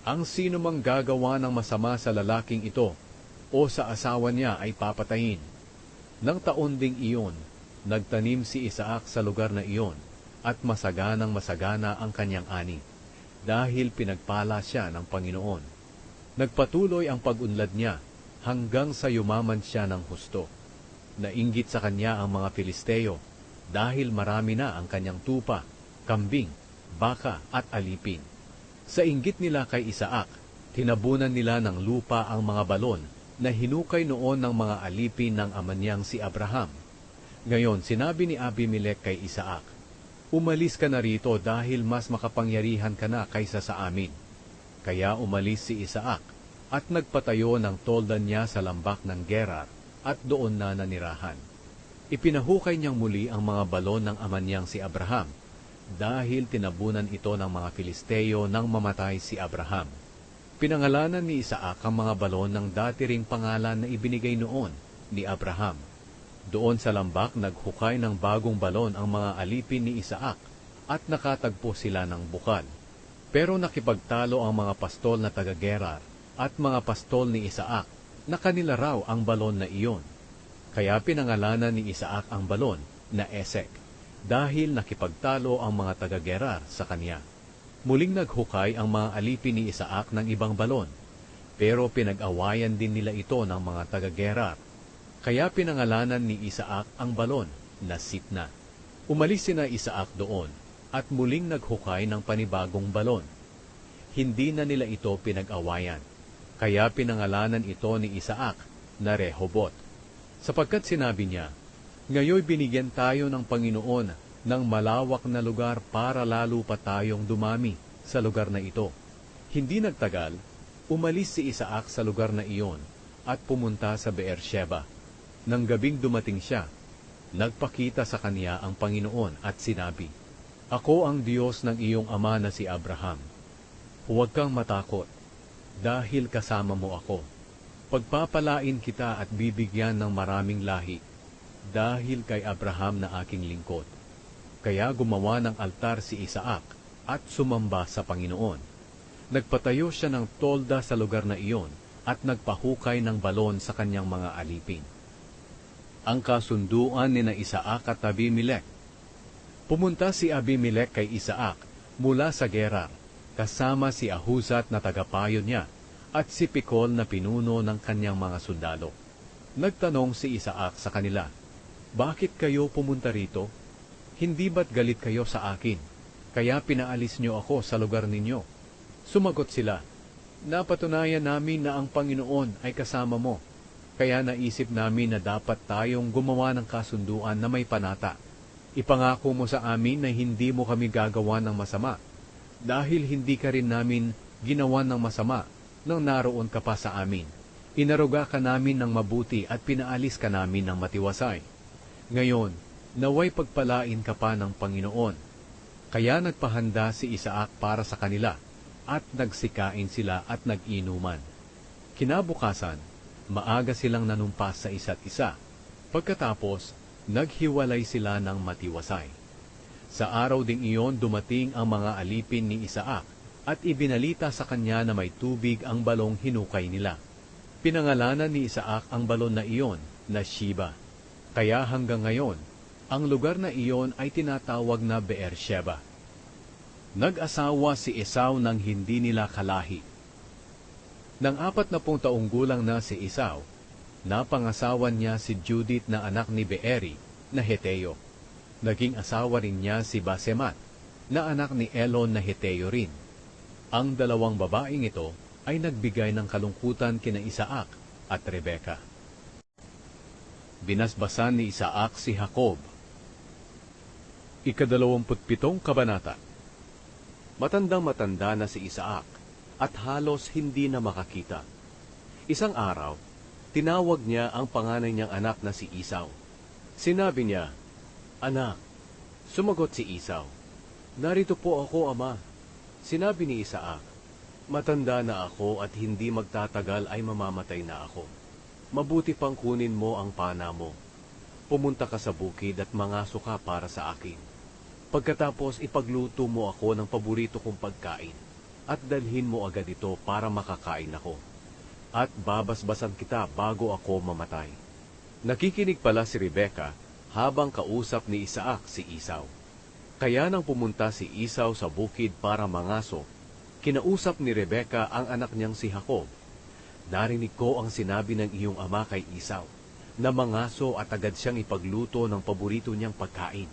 S1: "Ang sino mang gagawa ng masama sa lalaking ito o sa asawa niya ay papatayin." Nang taon ding iyon, nagtanim si Isaac sa lugar na iyon, at masaganang masagana ang kanyang ani, dahil pinagpala siya ng Panginoon. Nagpatuloy ang pag-unlad niya hanggang sa yumaman siya ng husto. Nainggit sa kanya ang mga Filisteo, dahil marami na ang kanyang tupa, kambing, baka at alipin. Sa inggit nila kay Isaac, tinabunan nila ng lupa ang mga balon na hinukay noon ng mga alipin ng ama niyang si Abraham. Ngayon, sinabi ni Abimelech kay Isaac, "Umalis ka na rito dahil mas makapangyarihan ka na kaysa sa amin." Kaya umalis si Isaac at nagpatayo ng tolda niya sa lambak ng Gerar at doon na nanirahan. Ipinahukay niyang muli ang mga balon ng ama niyang si Abraham, dahil tinabunan ito ng mga Filisteo nang mamatay si Abraham. Pinangalanan ni Isaac ang mga balon ng dati ring pangalan na ibinigay noon ni Abraham. Doon sa lambak naghukay ng bagong balon ang mga alipin ni Isaac at nakatagpo sila ng bukal. Pero nakipagtalo ang mga pastol na taga-Gerar at mga pastol ni Isaac na kanila raw ang balon na iyon. Kaya pinangalanan ni Isaac ang balon na Esek, dahil nakipagtalo ang mga taga-Gerar sa kanya. Muling naghukay ang mga alipin ni Isaac ng ibang balon, pero pinag-awayan din nila ito ng mga taga-Gerar. Kaya pinangalanan ni Isaac ang balon na Sitna. Umalis sina Isaac doon at muling naghukay ng panibagong balon. Hindi na nila ito pinag-awayan, kaya pinangalanan ito ni Isaac na Rehobot. Sapagkat sinabi niya, "Ngayoy binigyan tayo ng Panginoon ng malawak na lugar para lalo pa tayong dumami sa lugar na ito." Hindi nagtagal, umalis si Isaac sa lugar na iyon at pumunta sa Beersheba. Nang gabing dumating siya, nagpakita sa kanya ang Panginoon at sinabi, "Ako ang Diyos ng iyong ama na si Abraham. Huwag kang matakot, dahil kasama mo ako. Pagpapalain kita at bibigyan ng maraming lahi, dahil kay Abraham na aking lingkod." Kaya gumawa ng altar si Isaac at sumamba sa Panginoon. Nagpatayo siya ng tolda sa lugar na iyon at nagpahukay ng balon sa kanyang mga alipin. Ang kasunduan ni na Isaac at Abimelech. Pumunta si Abimelech kay Isaac mula sa Gerar, kasama si Ahuzat na tagapayo niya at si Pikol na pinuno ng kanyang mga sundalo. Nagtanong si Isaac sa kanila, "Bakit kayo pumunta rito? Hindi ba't galit kayo sa akin, kaya pinaalis niyo ako sa lugar ninyo?" Sumagot sila, "Napatunayan namin na ang Panginoon ay kasama mo, kaya naisip namin na dapat tayong gumawa ng kasunduan na may panata. Ipangako mo sa amin na hindi mo kami gagawa ng masama, dahil hindi ka rin namin ginawa ng masama nang naroon ka pa sa amin. Inaruga ka namin ng mabuti at pinaalis ka namin ng matiwasay. Ngayon, naway pagpalain ka pa ng Panginoon." Kaya nagpahanda si Isaac para sa kanila, at nagsikain sila at nag-inuman. Kinabukasan, maaga silang nanumpas sa isa't isa. Pagkatapos, naghiwalay sila ng matiwasay. Sa araw ding iyon dumating ang mga alipin ni Isaac, at ibinalita sa kanya na may tubig ang balong hinukay nila. Pinangalanan ni Isaac ang balon na iyon na Sheba. Kaya hanggang ngayon, ang lugar na iyon ay tinatawag na Beersheba. Nag-asawa si Esau nang hindi nila kalahi. Nang 40 taong gulang na si Esau, napangasawan niya si Judith na anak ni Beeri na Heteo. Naging asawa rin niya si Basemat na anak ni Elon na Heteo rin. Ang dalawang babaeng ito ay nagbigay ng kalungkutan kina Isaac at Rebeka. Binasbasan ni Isaac si Jacob. 27 Kabanata. Matandang-matanda na si Isaac at halos hindi na makakita. Isang araw, tinawag niya ang panganay niyang anak na si Esau. Sinabi niya, "Anak," sumagot si Esau, "Narito po ako, ama." Sinabi ni Isaac, "Matanda na ako at hindi magtatagal ay mamamatay na ako. Mabuti pang kunin mo ang pana mo. Pumunta ka sa bukid at mangaso ka para sa akin. Pagkatapos ipagluto mo ako ng paborito kong pagkain at dalhin mo agad ito para makakain ako. At babasbasan kita bago ako mamatay." Nakikinig pala si Rebeka habang kausap ni Isaac si Esau. Kaya nang pumunta si Esau sa bukid para mangaso, kinausap ni Rebeka ang anak niyang si Jacob. "Narinig ko ang sinabi ng iyong ama kay Esau, na mangaso at agad siyang ipagluto ng paborito niyang pagkain.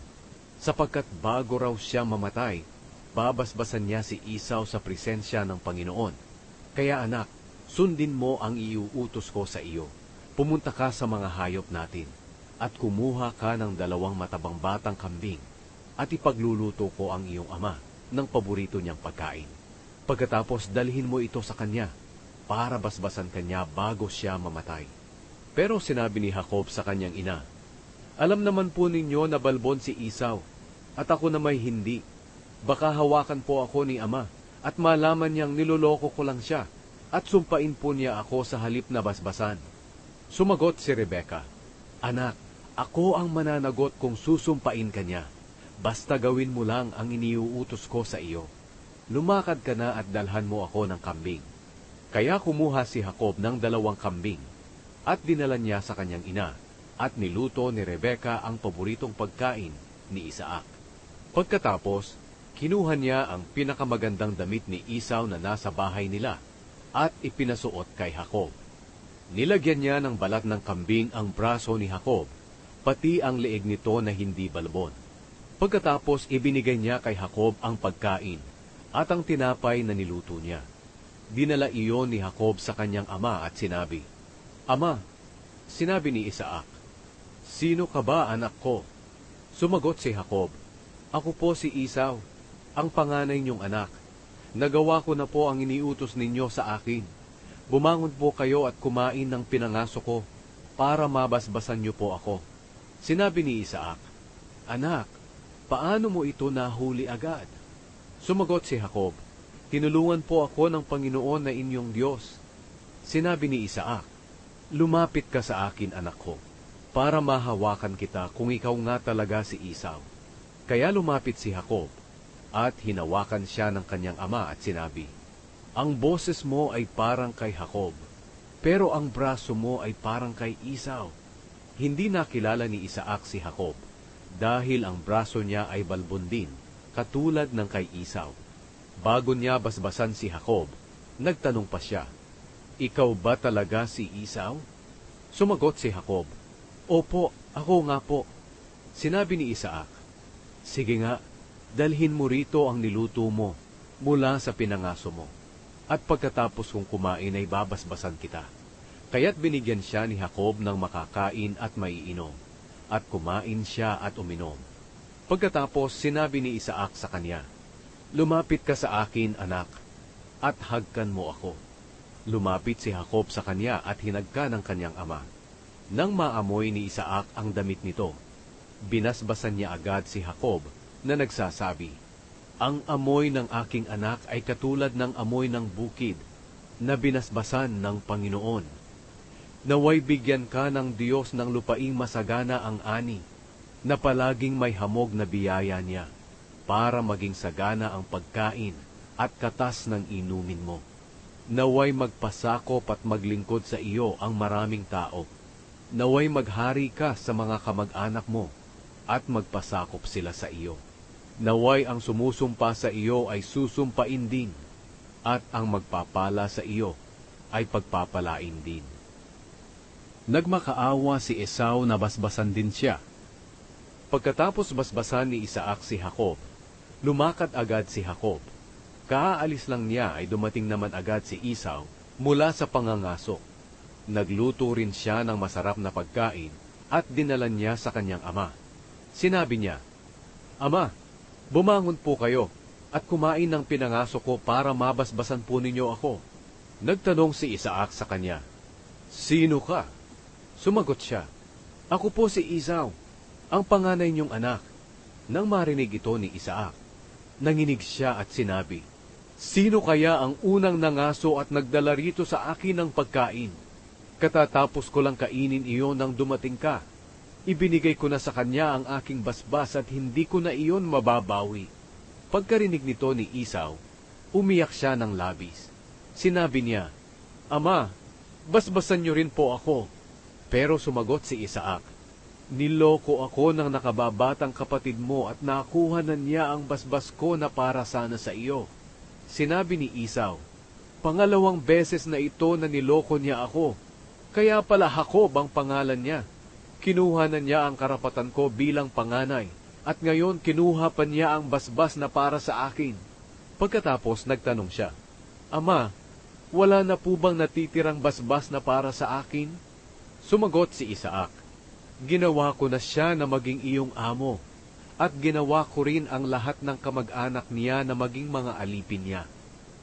S1: Sapagkat bago raw siya mamatay, babasbasan niya si Esau sa presensya ng Panginoon. Kaya anak, sundin mo ang iuutos ko sa iyo. Pumunta ka sa mga hayop natin, at kumuha ka ng 2 matabang batang kambing, at ipagluluto ko ang iyong ama ng paborito niyang pagkain. Pagkatapos dalhin mo ito sa kanya, para basbasan kanya bago siya mamatay." Pero sinabi ni Jacob sa kanyang ina, Alam naman po ninyo na balbon si Esau, at ako na may hindi. Baka hawakan po ako ni Ama, at malaman niyang niloloko ko lang siya, at sumpain po niya ako sa halip na basbasan. Sumagot si Rebeka, Anak, ako ang mananagot kung susumpain ka niya. Basta gawin mo lang ang iniuutos ko sa iyo. Lumakad ka na at dalhan mo ako ng kambing. Kaya kumuha si Jacob ng 2 kambing, at dinala niya sa kanyang ina, at niluto ni Rebeka ang paboritong pagkain ni Isaac. Pagkatapos, kinuha niya ang pinakamagandang damit ni Esau na nasa bahay nila, at ipinasuot kay Jacob. Nilagyan niya ng balat ng kambing ang braso ni Jacob, pati ang leeg nito na hindi balbon. Pagkatapos ibinigay niya kay Jacob ang pagkain, at ang tinapay na niluto niya. Dinala iyon ni Jacob sa kanyang ama at sinabi, Ama, sinabi ni Isaac, Sino ka ba, anak ko? Sumagot si Jacob, Ako po si Esau, ang panganay niyong anak. Nagawa ko na po ang iniutos ninyo sa akin. Bumangon po kayo at kumain ng pinangaso ko, para mabasbasan niyo po ako. Sinabi ni Isaac, Anak, paano mo ito nahuli agad? Sumagot si Jacob, Tinulungan po ako ng Panginoon na inyong Diyos. Sinabi ni Isaac, Lumapit ka sa akin, anak ko, para mahawakan kita kung ikaw nga talaga si Esau. Kaya lumapit si Jacob, at hinawakan siya ng kanyang ama at sinabi, Ang boses mo ay parang kay Jacob, pero ang braso mo ay parang kay Esau. Hindi nakilala ni Isaac si Jacob, dahil ang braso niya ay balbon din, katulad ng kay Esau. Bago niya basbasan si Jacob, nagtanong pa siya, Ikaw ba talaga si Esau? Sumagot si Jacob, Opo, ako nga po. Sinabi ni Isaac, Sige nga, dalhin mo rito ang niluto mo mula sa pinangaso mo, at pagkatapos kong kumain ay babasbasan kita. Kaya't binigyan siya ni Jacob ng makakain at maiinom, at kumain siya at uminom. Pagkatapos sinabi ni Isaac sa kanya, Lumapit ka sa akin, anak, at hagkan mo ako. Lumapit si Jacob sa kanya at hinagka ng kanyang ama. Nang maamoy ni Isaac ang damit nito, binasbasan niya agad si Jacob na nagsasabi, Ang amoy ng aking anak ay katulad ng amoy ng bukid na binasbasan ng Panginoon. Naway bigyan ka ng Diyos ng lupaing masagana ang ani, na palaging may hamog na biyaya niya, para maging sagana ang pagkain at katas ng inumin mo. Naway magpasakop at maglingkod sa iyo ang maraming tao. Naway maghari ka sa mga kamag-anak mo at magpasakop sila sa iyo. Naway ang sumusumpa sa iyo ay susumpain din, at ang magpapala sa iyo ay pagpapalain din. Nagmakaawa si Esau na basbasan din siya. Pagkatapos basbasan ni Isaac si Jacob, lumakad agad si Jacob. Kaalis lang niya ay dumating naman agad si Esau mula sa pangangaso. Nagluto rin siya ng masarap na pagkain at dinala niya sa kanyang ama. Sinabi niya, Ama, bumangon po kayo at kumain ng pinangaso ko para mabasbasan po ninyo ako. Nagtanong si Isaac sa kanya, Sino ka? Sumagot siya, Ako po si Esau, ang panganay niyong anak. Nang marinig ito ni Isaac, nanginig siya at sinabi, Sino kaya ang unang nangaso at nagdala rito sa akin ng pagkain? Katatapos ko lang kainin iyon nang dumating ka. Ibinigay ko na sa kanya ang aking basbas at hindi ko na iyon mababawi. Pagkarinig nito ni Esau, umiyak siya ng labis. Sinabi niya, Ama, basbasan niyo rin po ako. Pero sumagot si Isaac, Niloko ako ng nakababatang kapatid mo at nakuha na niya ang basbas ko na para sana sa iyo. Sinabi ni Esau, Pangalawang beses na ito na niloko niya ako, kaya pala Jacob ang pangalan niya. Kinuha na niya ang karapatan ko bilang panganay, at ngayon kinuha pa niya ang basbas na para sa akin. Pagkatapos nagtanong siya, Ama, wala na po bang natitirang basbas na para sa akin? Sumagot si Isaac, Ginawa ko na siya na maging iyong amo, at ginawa ko rin ang lahat ng kamag-anak niya na maging mga alipin niya.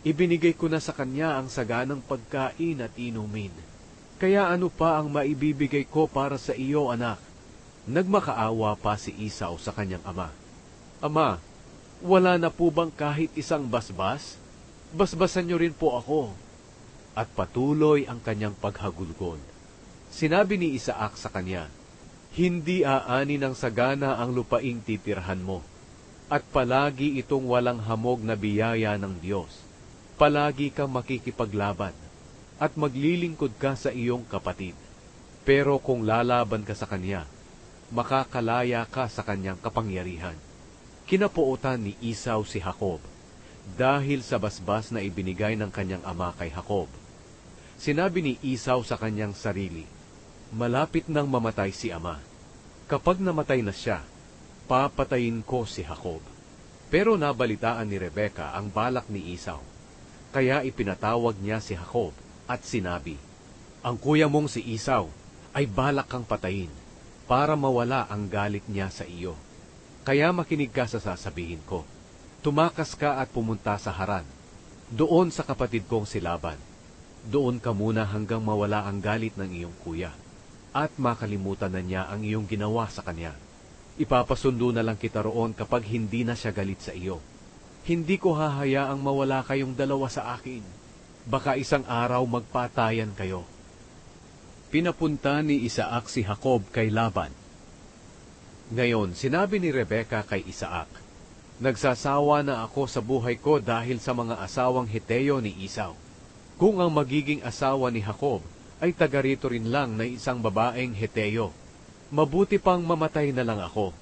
S1: Ibinigay ko na sa kanya ang saganang pagkain at inumin. Kaya ano pa ang maibibigay ko para sa iyo, anak? Nagmakaawa pa si Esau sa kanyang ama. Ama, wala na po bang kahit isang basbas? Basbasan niyo rin po ako. At patuloy ang kanyang paghagulgol. Sinabi ni Isaac sa kanya, hindi aani ng sagana ang lupaing titirhan mo, at palagi itong walang hamog na biyaya ng Diyos. Palagi kang makikipaglaban, at maglilingkod ka sa iyong kapatid. Pero kung lalaban ka sa kanya, makakalaya ka sa kanyang kapangyarihan. Kinapuutan ni Esau si Jacob, dahil sa basbas na ibinigay ng kanyang ama kay Jacob. Sinabi ni Esau sa kanyang sarili, malapit nang mamatay si ama. Kapag namatay na siya, papatayin ko si Jacob. Pero nabalitaan ni Rebeka ang balak ni Esau. Kaya ipinatawag niya si Jacob at sinabi, ang kuya mong si Esau ay balak kang patayin para mawala ang galit niya sa iyo. Kaya makinig ka sa sasabihin ko. Tumakas ka at pumunta sa Haran, doon sa kapatid kong si Laban. Doon ka muna hanggang mawala ang galit ng iyong kuya, at makalimutan na niya ang iyong ginawa sa kanya. Ipapasundo na lang kita roon kapag hindi na siya galit sa iyo. Hindi ko hahayaang mawala kayong dalawa sa akin. Baka isang araw magpatayan kayo. Pinapunta ni Isaac si Jacob kay Laban. Ngayon, sinabi ni Rebeka kay Isaac, nagsasawa na ako sa buhay ko dahil sa mga asawang Heteo ni Esau. Kung ang magiging asawa ni Jacob ay taga rito rin lang na isang babaeng Heteo, mabuti pang mamatay na lang ako.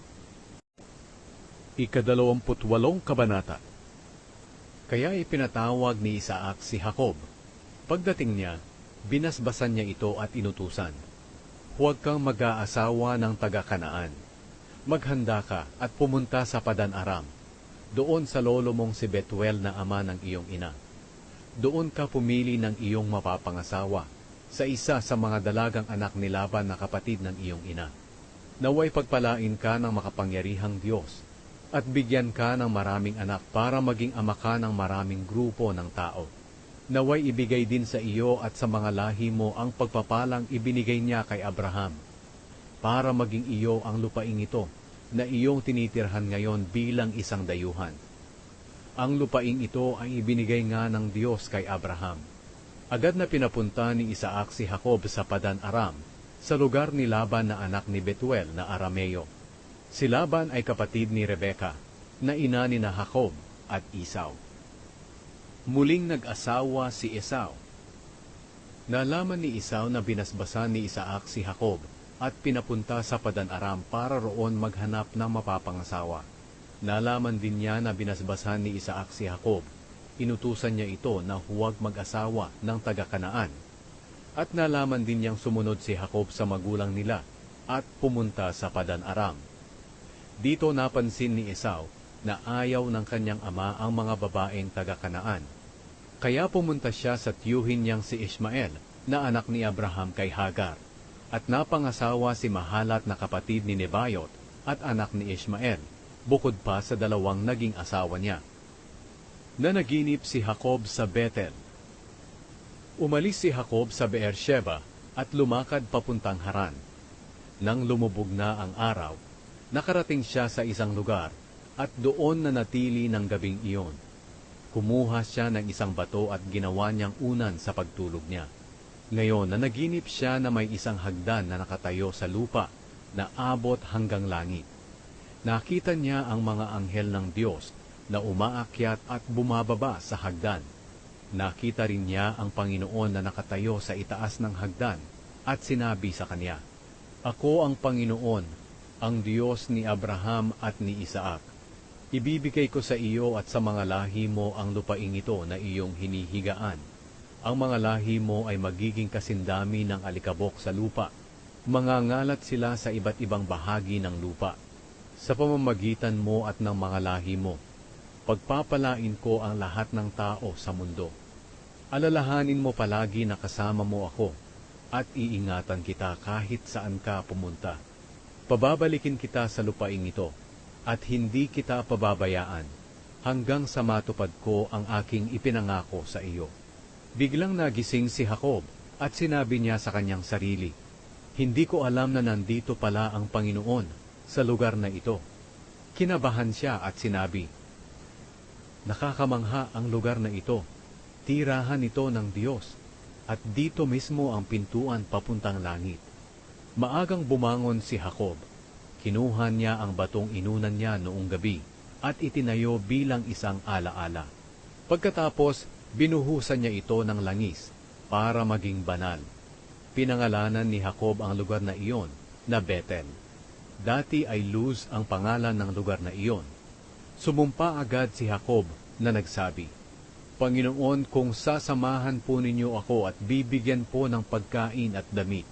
S1: 28 Kabanata. Kaya ipinatawag ni Isaac si Jacob. Pagdating niya, binasbasan niya ito at inutusan, huwag kang mag-aasawa ng taga-Kanaan. Maghanda ka at pumunta sa Padan-aram, doon sa lolo mong si Betuel na ama ng iyong ina. Doon ka pumili ng iyong mapapangasawa sa isa sa mga dalagang anak ni Laban na kapatid ng iyong ina. Naway pagpalain ka ng makapangyarihang Diyos at bigyan ka ng maraming anak para maging ama ka ng maraming grupo ng tao. Naway ibigay din sa iyo at sa mga lahi mo ang pagpapalang ibinigay niya kay Abraham, para maging iyo ang lupaing ito na iyong tinitirhan ngayon bilang isang dayuhan. Ang lupaing ito ay ibinigay nga ng Diyos kay Abraham. Agad na pinapunta ni Isaac si Jacob sa Padan-aram, sa lugar ni Laban na anak ni Betuel na Arameo. Si Laban ay kapatid ni Rebeka, na ina ni na Jacob at Esau. Muling nag-asawa si Esau. Nalaman ni Esau na binasbasan ni Isaac si Jacob at pinapunta sa Padan-aram para roon maghanap ng mapapangasawa. Nalaman din niya na binasbasan ni Isaac si Jacob. Inutusan niya ito na huwag mag-asawa ng taga-Kanaan. At nalaman din niyang sumunod si Jacob sa magulang nila at pumunta sa Padan-aram. Dito napansin ni Esau na ayaw ng kanyang ama ang mga babaeng taga-Kanaan. Kaya pumunta siya sa tiyuhin niyang si Ishmael na anak ni Abraham kay Hagar, at napangasawa si Mahalat na kapatid ni Nebayot at anak ni Ishmael, bukod pa sa dalawang naging asawa niya. Nanaginip si Jacob sa Bethel. Umalis si Jacob sa Beersheba at lumakad papuntang Haran. Nang lumubog na ang araw, nakarating siya sa isang lugar at doon nanatili ng gabing iyon. Kumuha siya ng isang bato at ginawa niyang unan sa pagtulog niya. Ngayon, nanaginip siya na may isang hagdan na nakatayo sa lupa na abot hanggang langit. Nakita niya ang mga anghel ng Diyos na umaakyat at bumababa sa hagdan. Nakita rin niya ang Panginoon na nakatayo sa itaas ng hagdan at sinabi sa kanya, Ako ang Panginoon, ang Diyos ni Abraham at ni Isaac. Ibibigay ko sa iyo at sa mga lahi mo ang lupaing ito na iyong hinihigaan. Ang mga lahi mo ay magiging kasindami ng alikabok sa lupa. Mangangalat sila sa iba't ibang bahagi ng lupa. Sa pamamagitan mo at ng mga lahi mo, pagpapalain ko ang lahat ng tao sa mundo. Alalahanin mo palagi na kasama mo ako, at iingatan kita kahit saan ka pumunta. Pababalikin kita sa lupaing ito, at hindi kita pababayaan, hanggang sa matupad ko ang aking ipinangako sa iyo. Biglang nagising si Jacob, at sinabi niya sa kanyang sarili, Hindi ko alam na nandito pala ang Panginoon sa lugar na ito. Kinabahan siya at sinabi, "Nakakamangha ang lugar na ito. Tirahan ito ng Diyos, at dito mismo ang pintuan papuntang langit." Maagang bumangon si Jacob. Kinuha niya ang batong inunan niya noong gabi at itinayo bilang isang alaala. Pagkatapos, binuhusan niya ito ng langis para maging banal. Pinangalanan ni Jacob ang lugar na iyon na Bethel. Dati ay Luz ang pangalan ng lugar na iyon. Sumumpa agad si Jacob na nagsabi, "Panginoon, kung sasamahan po ninyo ako at bibigyan po ng pagkain at damit,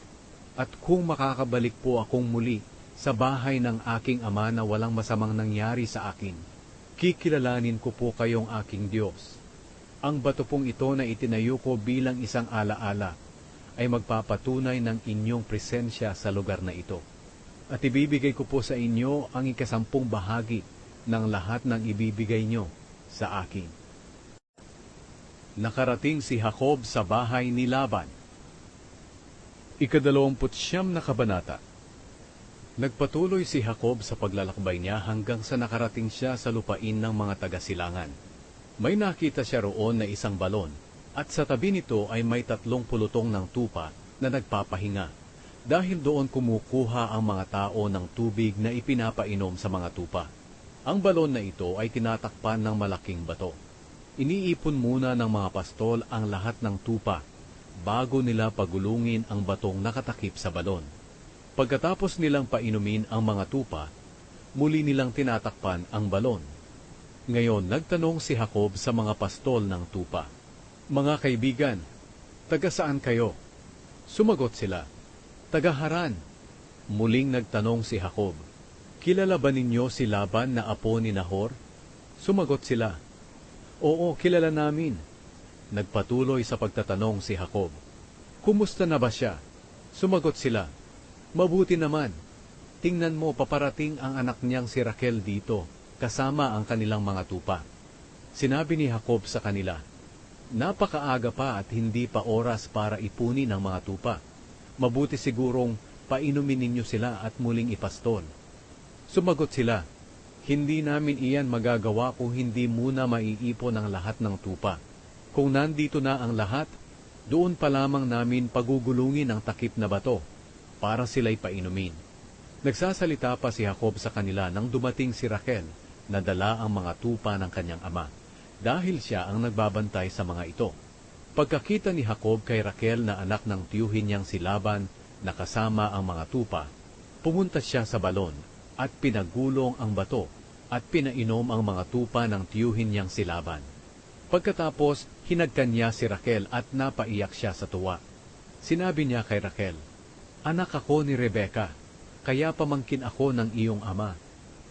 S1: at kung makakabalik po akong muli sa bahay ng aking ama na walang masamang nangyari sa akin, kikilalanin ko po kayong aking Diyos. Ang bato pong ito na itinayo ko bilang isang alaala ay magpapatunay ng inyong presensya sa lugar na ito. At ibibigay ko po sa inyo ang 10 bahagi ng lahat ng ibibigay nyo sa akin." Nakarating si Jacob sa bahay ni Laban. 29 na kabanata. Nagpatuloy si Jacob sa paglalakbay niya hanggang sa nakarating siya sa lupain ng mga taga-silangan. May nakita siya roon na isang balon, at sa tabi nito ay may 3 pulutong ng tupa na nagpapahinga, dahil doon kumukuha ang mga tao ng tubig na ipinapainom sa mga tupa. Ang balon na ito ay tinatakpan ng malaking bato. Iniipon muna ng mga pastol ang lahat ng tupa bago nila pagulungin ang batong nakatakip sa balon. Pagkatapos nilang painumin ang mga tupa, muli nilang tinatakpan ang balon. Ngayon nagtanong si Jacob sa mga pastol ng tupa, "Mga kaibigan, taga saan kayo?" Sumagot sila, "Taga Haran." Muling nagtanong si Jacob, "Kilala ba ninyo si Laban na apo ni Nahor?" Sumagot sila, "Oo, kilala namin." Nagpatuloy sa pagtatanong si Jacob, "Kumusta na ba siya?" Sumagot sila, "Mabuti naman. Tingnan mo, paparating ang anak niyang si Raquel dito, kasama ang kanilang mga tupa." Sinabi ni Jacob sa kanila, "Napakaaga pa at hindi pa oras para ipunin ang mga tupa. Mabuti sigurong painumin ninyo sila at muling ipastol." Sumagot sila, "Hindi namin iyan magagawa kung hindi muna maiipon ang lahat ng tupa. Kung nandito na ang lahat, doon pa lamang namin pagugulungin ang takip na bato para sila'y painumin." Nagsasalita pa si Jacob sa kanila nang dumating si Raquel na dala ang mga tupa ng kanyang ama, dahil siya ang nagbabantay sa mga ito. Pagkakita ni Jacob kay Raquel na anak ng tiyuhin niyang si Laban na kasama ang mga tupa, pumunta siya sa balon at pinagulong ang bato at pinainom ang mga tupa ng tiyuhin niyang si Laban. Pagkatapos, hinagkan niya si Raquel at napaiyak siya sa tuwa. Sinabi niya kay Raquel, "Anak ako ni Rebeka, kaya pamangkin ako ng iyong ama."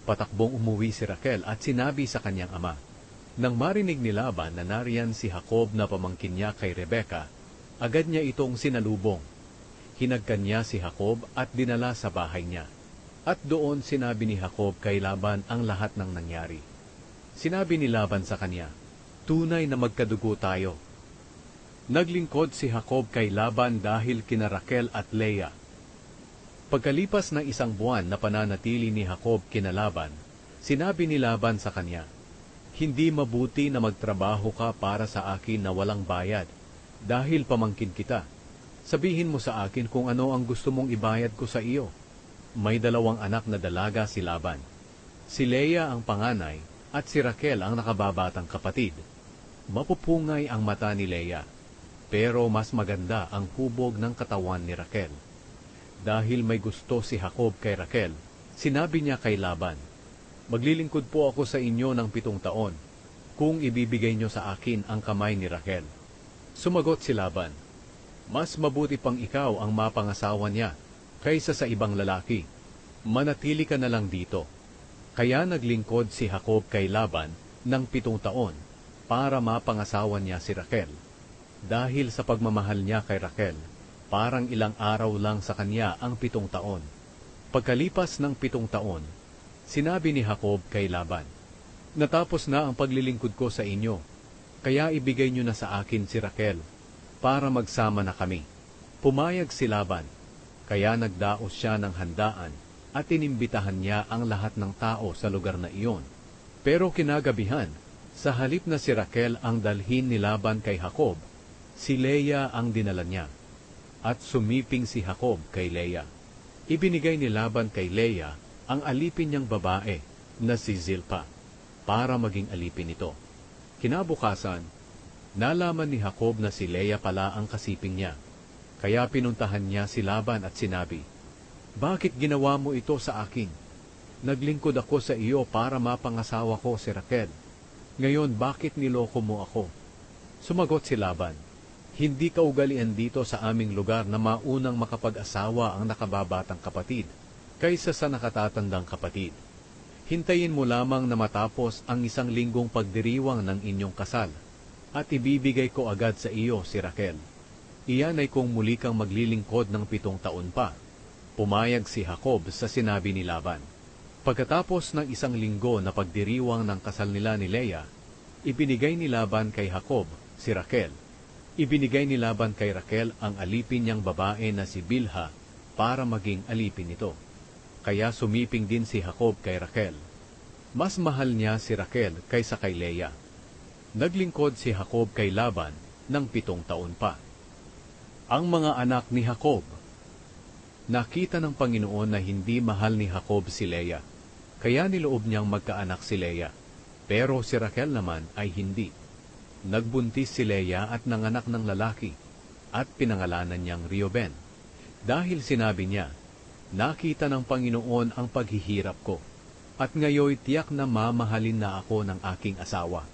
S1: Patakbong umuwi si Raquel at sinabi sa kanyang ama. Nang marinig ni Laban na nariyan si Jacob na pamangkin niya kay Rebeka, agad niya itong sinalubong. Hinagkan niya si Jacob at dinala sa bahay niya. At doon sinabi ni Jacob kay Laban ang lahat ng nangyari. Sinabi ni Laban sa kanya, "Tunay na magkadugo tayo." Naglingkod si Jacob kay Laban dahil kina Raquel at Leah. Pagkalipas ng 1 buwan na pananatili ni Jacob kina Laban, sinabi ni Laban sa kanya, "Hindi mabuti na magtrabaho ka para sa akin na walang bayad, dahil pamangkin kita. Sabihin mo sa akin kung ano ang gusto mong ibayad ko sa iyo." May 2 anak na dalaga si Laban. Si Leah ang panganay at si Raquel ang nakababatang kapatid. Mapupungay ang mata ni Leah, pero mas maganda ang hubog ng katawan ni Raquel. Dahil may gusto si Jacob kay Raquel, sinabi niya kay Laban, "Maglilingkod po ako sa inyo ng 7 taon, kung ibibigay niyo sa akin ang kamay ni Raquel." Sumagot si Laban, "Mas mabuti pang ikaw ang mapangasawa niya kaysa sa ibang lalaki. Manatili ka na lang dito." Kaya naglingkod si Jacob kay Laban ng 7 taon para mapangasawa niya si Raquel. Dahil sa pagmamahal niya kay Raquel, parang ilang araw lang sa kanya ang 7 taon. Pagkalipas ng 7 taon, sinabi ni Jacob kay Laban, "Natapos na ang paglilingkod ko sa inyo, kaya ibigay niyo na sa akin si Raquel para magsama na kami." Pumayag si Laban. Kaya nagdaos siya ng handaan at inimbitahan niya ang lahat ng tao sa lugar na iyon. Pero kinagabihan, sa halip na si Raquel ang dalhin ni Laban kay Jacob, si Leah ang dinala niya. At sumiping si Jacob kay Leah. Ibinigay ni Laban kay Leah ang alipin niyang babae na si Zilpa para maging alipin nito. Kinabukasan, nalaman ni Jacob na si Leah pala ang kasiping niya. Kaya pinuntahan niya si Laban at sinabi, "Bakit ginawa mo ito sa akin? Naglingkod ako sa iyo para mapangasawa ko si Raquel. Ngayon bakit niloko mo ako?" Sumagot si Laban, "Hindi kaugalian dito sa aming lugar na maunang makapag-asawa ang nakababatang kapatid kaysa sa nakatatandang kapatid. Hintayin mo lamang na matapos ang 1 linggong pagdiriwang ng inyong kasal at ibibigay ko agad sa iyo si Raquel. Iyan ay kung muli kang maglilingkod ng 7 taon pa." Pumayag si Jacob sa sinabi ni Laban. Pagkatapos ng 1 linggo na pagdiriwang ng kasal nila ni Leah, ibinigay ni Laban kay Jacob si Raquel. Ibinigay ni Laban kay Raquel ang alipin niyang babae na si Bilha para maging alipin nito. Kaya sumiping din si Jacob kay Raquel. Mas mahal niya si Raquel kaysa kay Leah. Naglingkod si Jacob kay Laban ng 7 taon pa. Ang mga anak ni Jacob. Nakita ng Panginoon na hindi mahal ni Jacob si Leah, kaya niloob niyang magkaanak si Leah. Pero si Raquel naman ay hindi. Nagbuntis si Leah at nanganak ng lalaki, at pinangalanan niyang Reuben. Dahil sinabi niya, "Nakita ng Panginoon ang paghihirap ko, at ngayoy tiyak na mamahalin na ako ng aking asawa."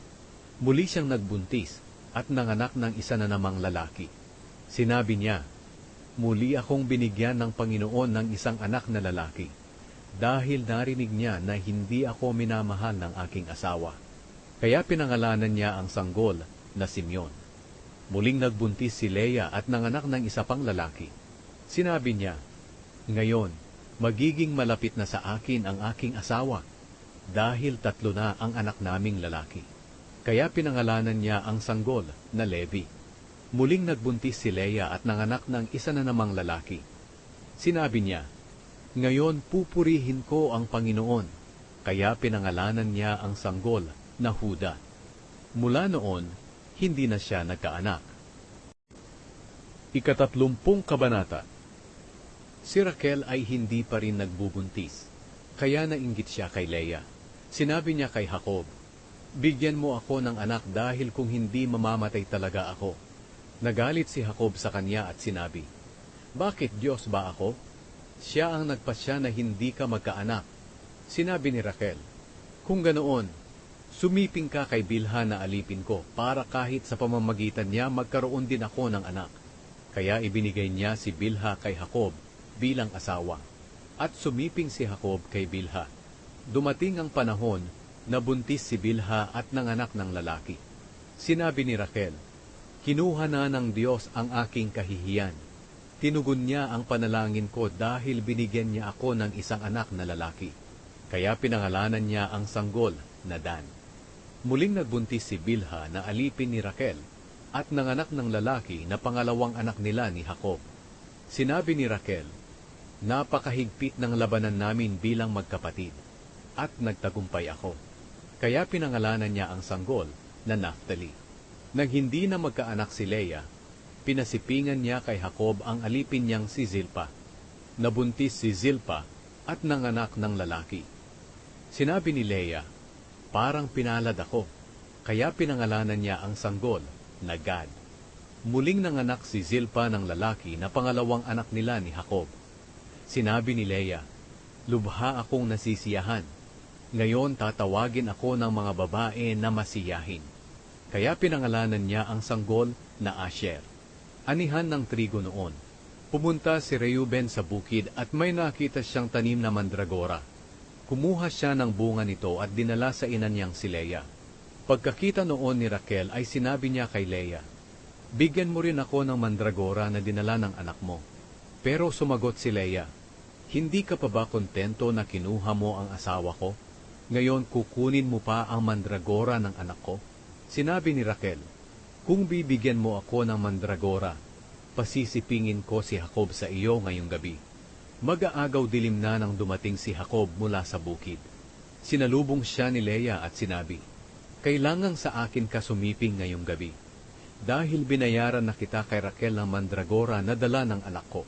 S1: Muli siyang nagbuntis at nanganak ng isa na namang lalaki. Sinabi niya, "Muli akong binigyan ng Panginoon ng isang anak na lalaki, dahil narinig niya na hindi ako minamahal ng aking asawa." Kaya pinangalanan niya ang sanggol na Simeon. Muling nagbuntis si Leah at nanganak ng isa pang lalaki. Sinabi niya, "Ngayon, magiging malapit na sa akin ang aking asawa, dahil 3 na ang anak naming lalaki." Kaya pinangalanan niya ang sanggol na Levi. Muling nagbuntis si Leah at nanganak ng isa na namang lalaki. Sinabi niya, "Ngayon pupurihin ko ang Panginoon." Kaya pinangalanan niya ang sanggol na Huda. Mula noon, hindi na siya nagkaanak. 31 Kabanata. Si Raquel ay hindi pa rin nagbubuntis, kaya nainggit siya kay Leah. Sinabi niya kay Jacob, "Bigyan mo ako ng anak dahil kung hindi mamamatay talaga ako." Nagalit si Jacob sa kanya at sinabi, "Bakit Diyos ba ako? Siya ang nagpasya na hindi ka magkaanak." Sinabi ni Raquel, "Kung ganoon, sumiping ka kay Bilha na alipin ko para kahit sa pamamagitan niya magkaroon din ako ng anak." Kaya ibinigay niya si Bilha kay Jacob bilang asawa. At sumiping si Jacob kay Bilha. Dumating ang panahon na buntis si Bilha at nanganak ng lalaki. Sinabi ni Raquel, "Kinuha na ng Diyos ang aking kahihiyan. Tinugon niya ang panalangin ko dahil binigyan niya ako ng isang anak na lalaki." Kaya pinangalanan niya ang sanggol na Dan. Muling nagbuntis si Bilha na alipin ni Raquel at nanganak ng lalaki na pangalawang anak nila ni Jacob. Sinabi ni Raquel, "Napakahigpit ng labanan namin bilang magkapatid, at nagtagumpay ako." Kaya pinangalanan niya ang sanggol na Naphtali. Nang hindi na magkaanak si Leah, pinasipingan niya kay Jacob ang alipin niyang si Zilpa. Nabuntis si Zilpa at nanganak ng lalaki. Sinabi ni Leah, "Parang pinalad ako." Kaya pinangalanan niya ang sanggol na Gad. Muling nanganak si Zilpa ng lalaki na pangalawang anak nila ni Jacob. Sinabi ni Leah, "Lubha akong nasisiyahan. Ngayon tatawagin ako ng mga babae na masiyahin." Kaya pinangalanan niya ang sanggol na Asher. Anihan ng trigo noon. Pumunta si Reuben sa bukid at may nakita siyang tanim na mandragora. Kumuha siya ng bunga nito at dinala sa ina niyang si Leah. Pagkakita noon ni Raquel ay sinabi niya kay Leah, "Bigyan mo rin ako ng mandragora na dinala ng anak mo." Pero sumagot si Leah, "Hindi ka pa ba kontento na kinuha mo ang asawa ko? Ngayon kukunin mo pa ang mandragora ng anak ko?" Sinabi ni Raquel, "Kung bibigyan mo ako ng mandragora, pasisipingin ko si Jacob sa iyo ngayong gabi. Mag-aagaw dilim na nang dumating si Jacob mula sa bukid. Sinalubong siya ni Leah at sinabi, "Kailangang sa akin ka sumiping ngayong gabi, dahil binayaran na kita kay Raquel ng mandragora na dala ng anak ko."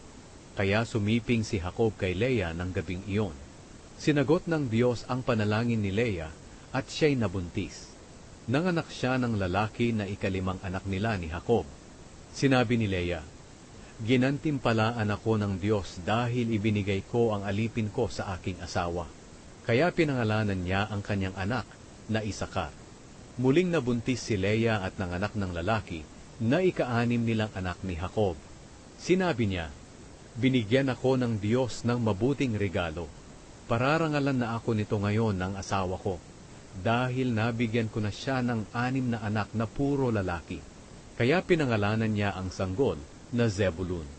S1: Kaya sumiping si Jacob kay Leah ng gabing iyon. Sinagot ng Diyos ang panalangin ni Leah at siya'y nabuntis. Nanganak siya ng lalaki na ikalimang anak nila ni Jacob. Sinabi ni Leah, "Ginantimpalaan ako ng Diyos dahil ibinigay ko ang alipin ko sa aking asawa." Kaya pinangalanan niya ang kanyang anak na Isakar. Muling nabuntis si Leah at nanganak ng lalaki na ika-anim nilang anak ni Jacob. Sinabi niya, "Binigyan ako ng Diyos ng mabuting regalo. Pararangalan na ako nito ngayon ng asawa ko, dahil nabigyan ko na siya ng 6 na anak na puro lalaki." Kaya pinangalanan niya ang sanggol na Zebulun.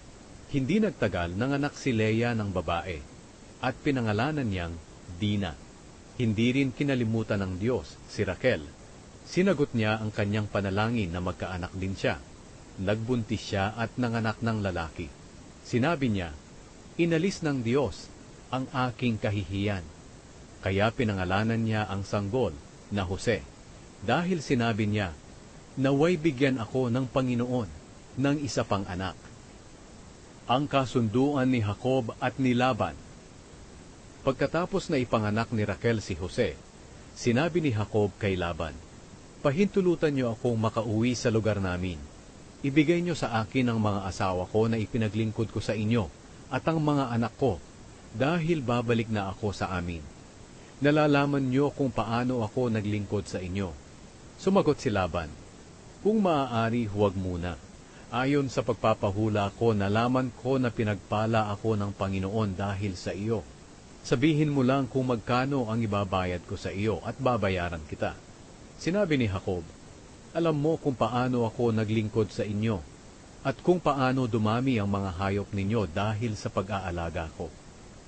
S1: Hindi nagtagal nanganak si Leah ng babae, at pinangalanan niyang Dina. Hindi rin kinalimutan ng Diyos si Raquel. Sinagot niya ang kanyang panalangin na magkaanak din siya. Nagbuntis siya at nanganak ng lalaki. Sinabi niya, "Inalis ng Diyos ang aking kahihiyan." Kaya pinangalanan niya ang sanggol na Jose, dahil sinabi niya, "Naway bigyan ako ng Panginoon ng isa pang anak." Ang kasunduan ni Jacob at ni Laban. Pagkatapos na ipanganak ni Raquel si Jose, sinabi ni Jacob kay Laban, "Pahintulutan niyo akong makauwi sa lugar namin. Ibigay niyo sa akin ang mga asawa ko na ipinaglingkod ko sa inyo at ang mga anak ko, dahil babalik na ako sa amin. Nalalaman niyo kung paano ako naglingkod sa inyo." Sumagot si Laban, "Kung maaari, huwag muna. Ayon sa pagpapahula ko, nalaman ko na pinagpala ako ng Panginoon dahil sa iyo. Sabihin mo lang kung magkano ang ibabayad ko sa iyo at babayaran kita." Sinabi ni Jacob, "Alam mo kung paano ako naglingkod sa inyo, at kung paano dumami ang mga hayop ninyo dahil sa pag-aalaga ko.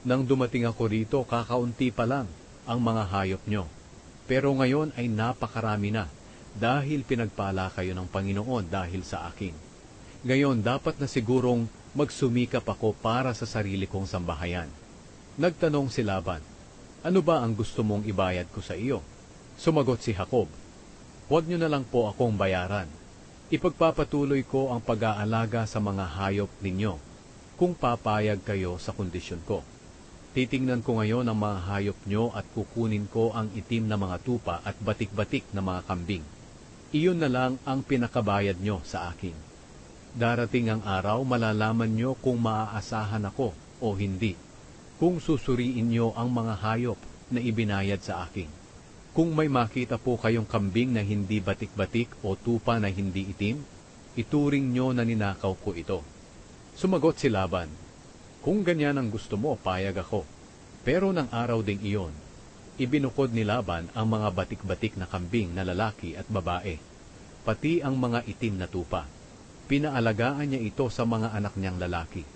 S1: Nang dumating ako rito, kakaunti pa lang ang mga hayop nyo. Pero ngayon ay napakarami na, dahil pinagpala kayo ng Panginoon dahil sa akin. Ngayon dapat na sigurong magsumikap ako para sa sarili kong sambahayan." Nagtanong si Laban, "Ano ba ang gusto mong ibayad ko sa iyo?" Sumagot si Jacob, "Huwag niyo na lang po akong bayaran. Ipagpapatuloy ko ang pag-aalaga sa mga hayop ninyo, kung papayag kayo sa kondisyon ko. Titingnan ko ngayon ang mga hayop nyo at kukunin ko ang itim na mga tupa at batik-batik na mga kambing. Iyon na lang ang pinakabayad nyo sa akin. Darating ang araw, malalaman nyo kung maaasahan ako o hindi, kung susuriin nyo ang mga hayop na ibinayad sa akin. Kung may makita po kayong kambing na hindi batik-batik o tupa na hindi itim, ituring nyo na ninakaw ko ito." Sumagot si Laban, "Kung ganyan ang gusto mo, payag ako." Pero ng araw ding iyon, ibinukod ni Laban ang mga batik-batik na kambing na lalaki at babae, pati ang mga itim na tupa. Pinaalagaan niya ito sa mga anak niyang lalaki.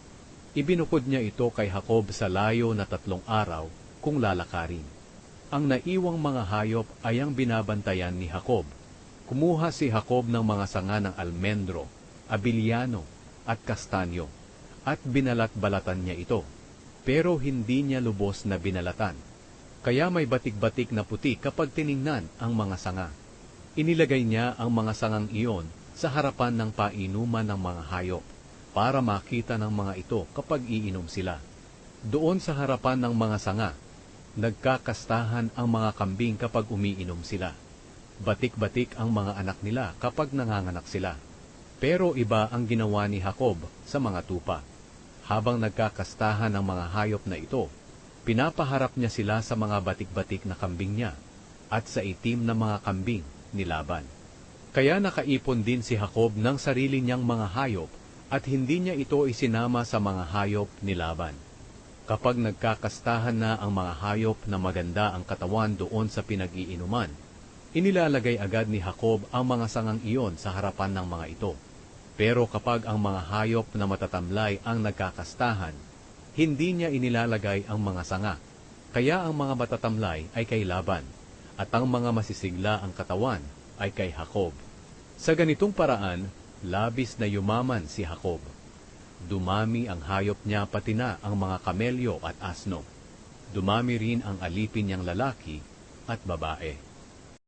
S1: Ibinukod niya ito kay Jacob sa layo na 3 araw kung lalakarin. Ang naiwang mga hayop ay ang binabantayan ni Jacob. Kumuha si Jacob ng mga sanga ng almendro, abiliano at kastanyo, at binalat-balatan niya ito. Pero hindi niya lubos na binalatan. Kaya may batik-batik na puti kapag tiningnan ang mga sanga. Inilagay niya ang mga sangang iyon sa harapan ng painuman ng mga hayop, para makita ng mga ito kapag iinom sila. Doon sa harapan ng mga sanga, nagkakastahan ang mga kambing kapag umiinom sila. Batik-batik ang mga anak nila kapag nanganganak sila. Pero iba ang ginawa ni Jacob sa mga tupa. Habang nagkakastahan ang mga hayop na ito, pinapaharap niya sila sa mga batik-batik na kambing niya at sa itim na mga kambing ni Laban. Kaya nakaipon din si Jacob ng sarili niyang mga hayop at hindi niya ito isinama sa mga hayop ni Laban. Kapag nagkakastahan na ang mga hayop na maganda ang katawan doon sa pinag-iinuman, inilalagay agad ni Jacob ang mga sangang iyon sa harapan ng mga ito. Pero kapag ang mga hayop na matatamlay ang nagkakastahan, hindi niya inilalagay ang mga sanga. Kaya ang mga matatamlay ay kay Laban, at ang mga masisigla ang katawan ay kay Jacob. Sa ganitong paraan, labis na yumaman si Jacob. Dumami ang hayop niya pati na ang mga kamelyo at asno. Dumami rin ang alipin niyang lalaki at babae.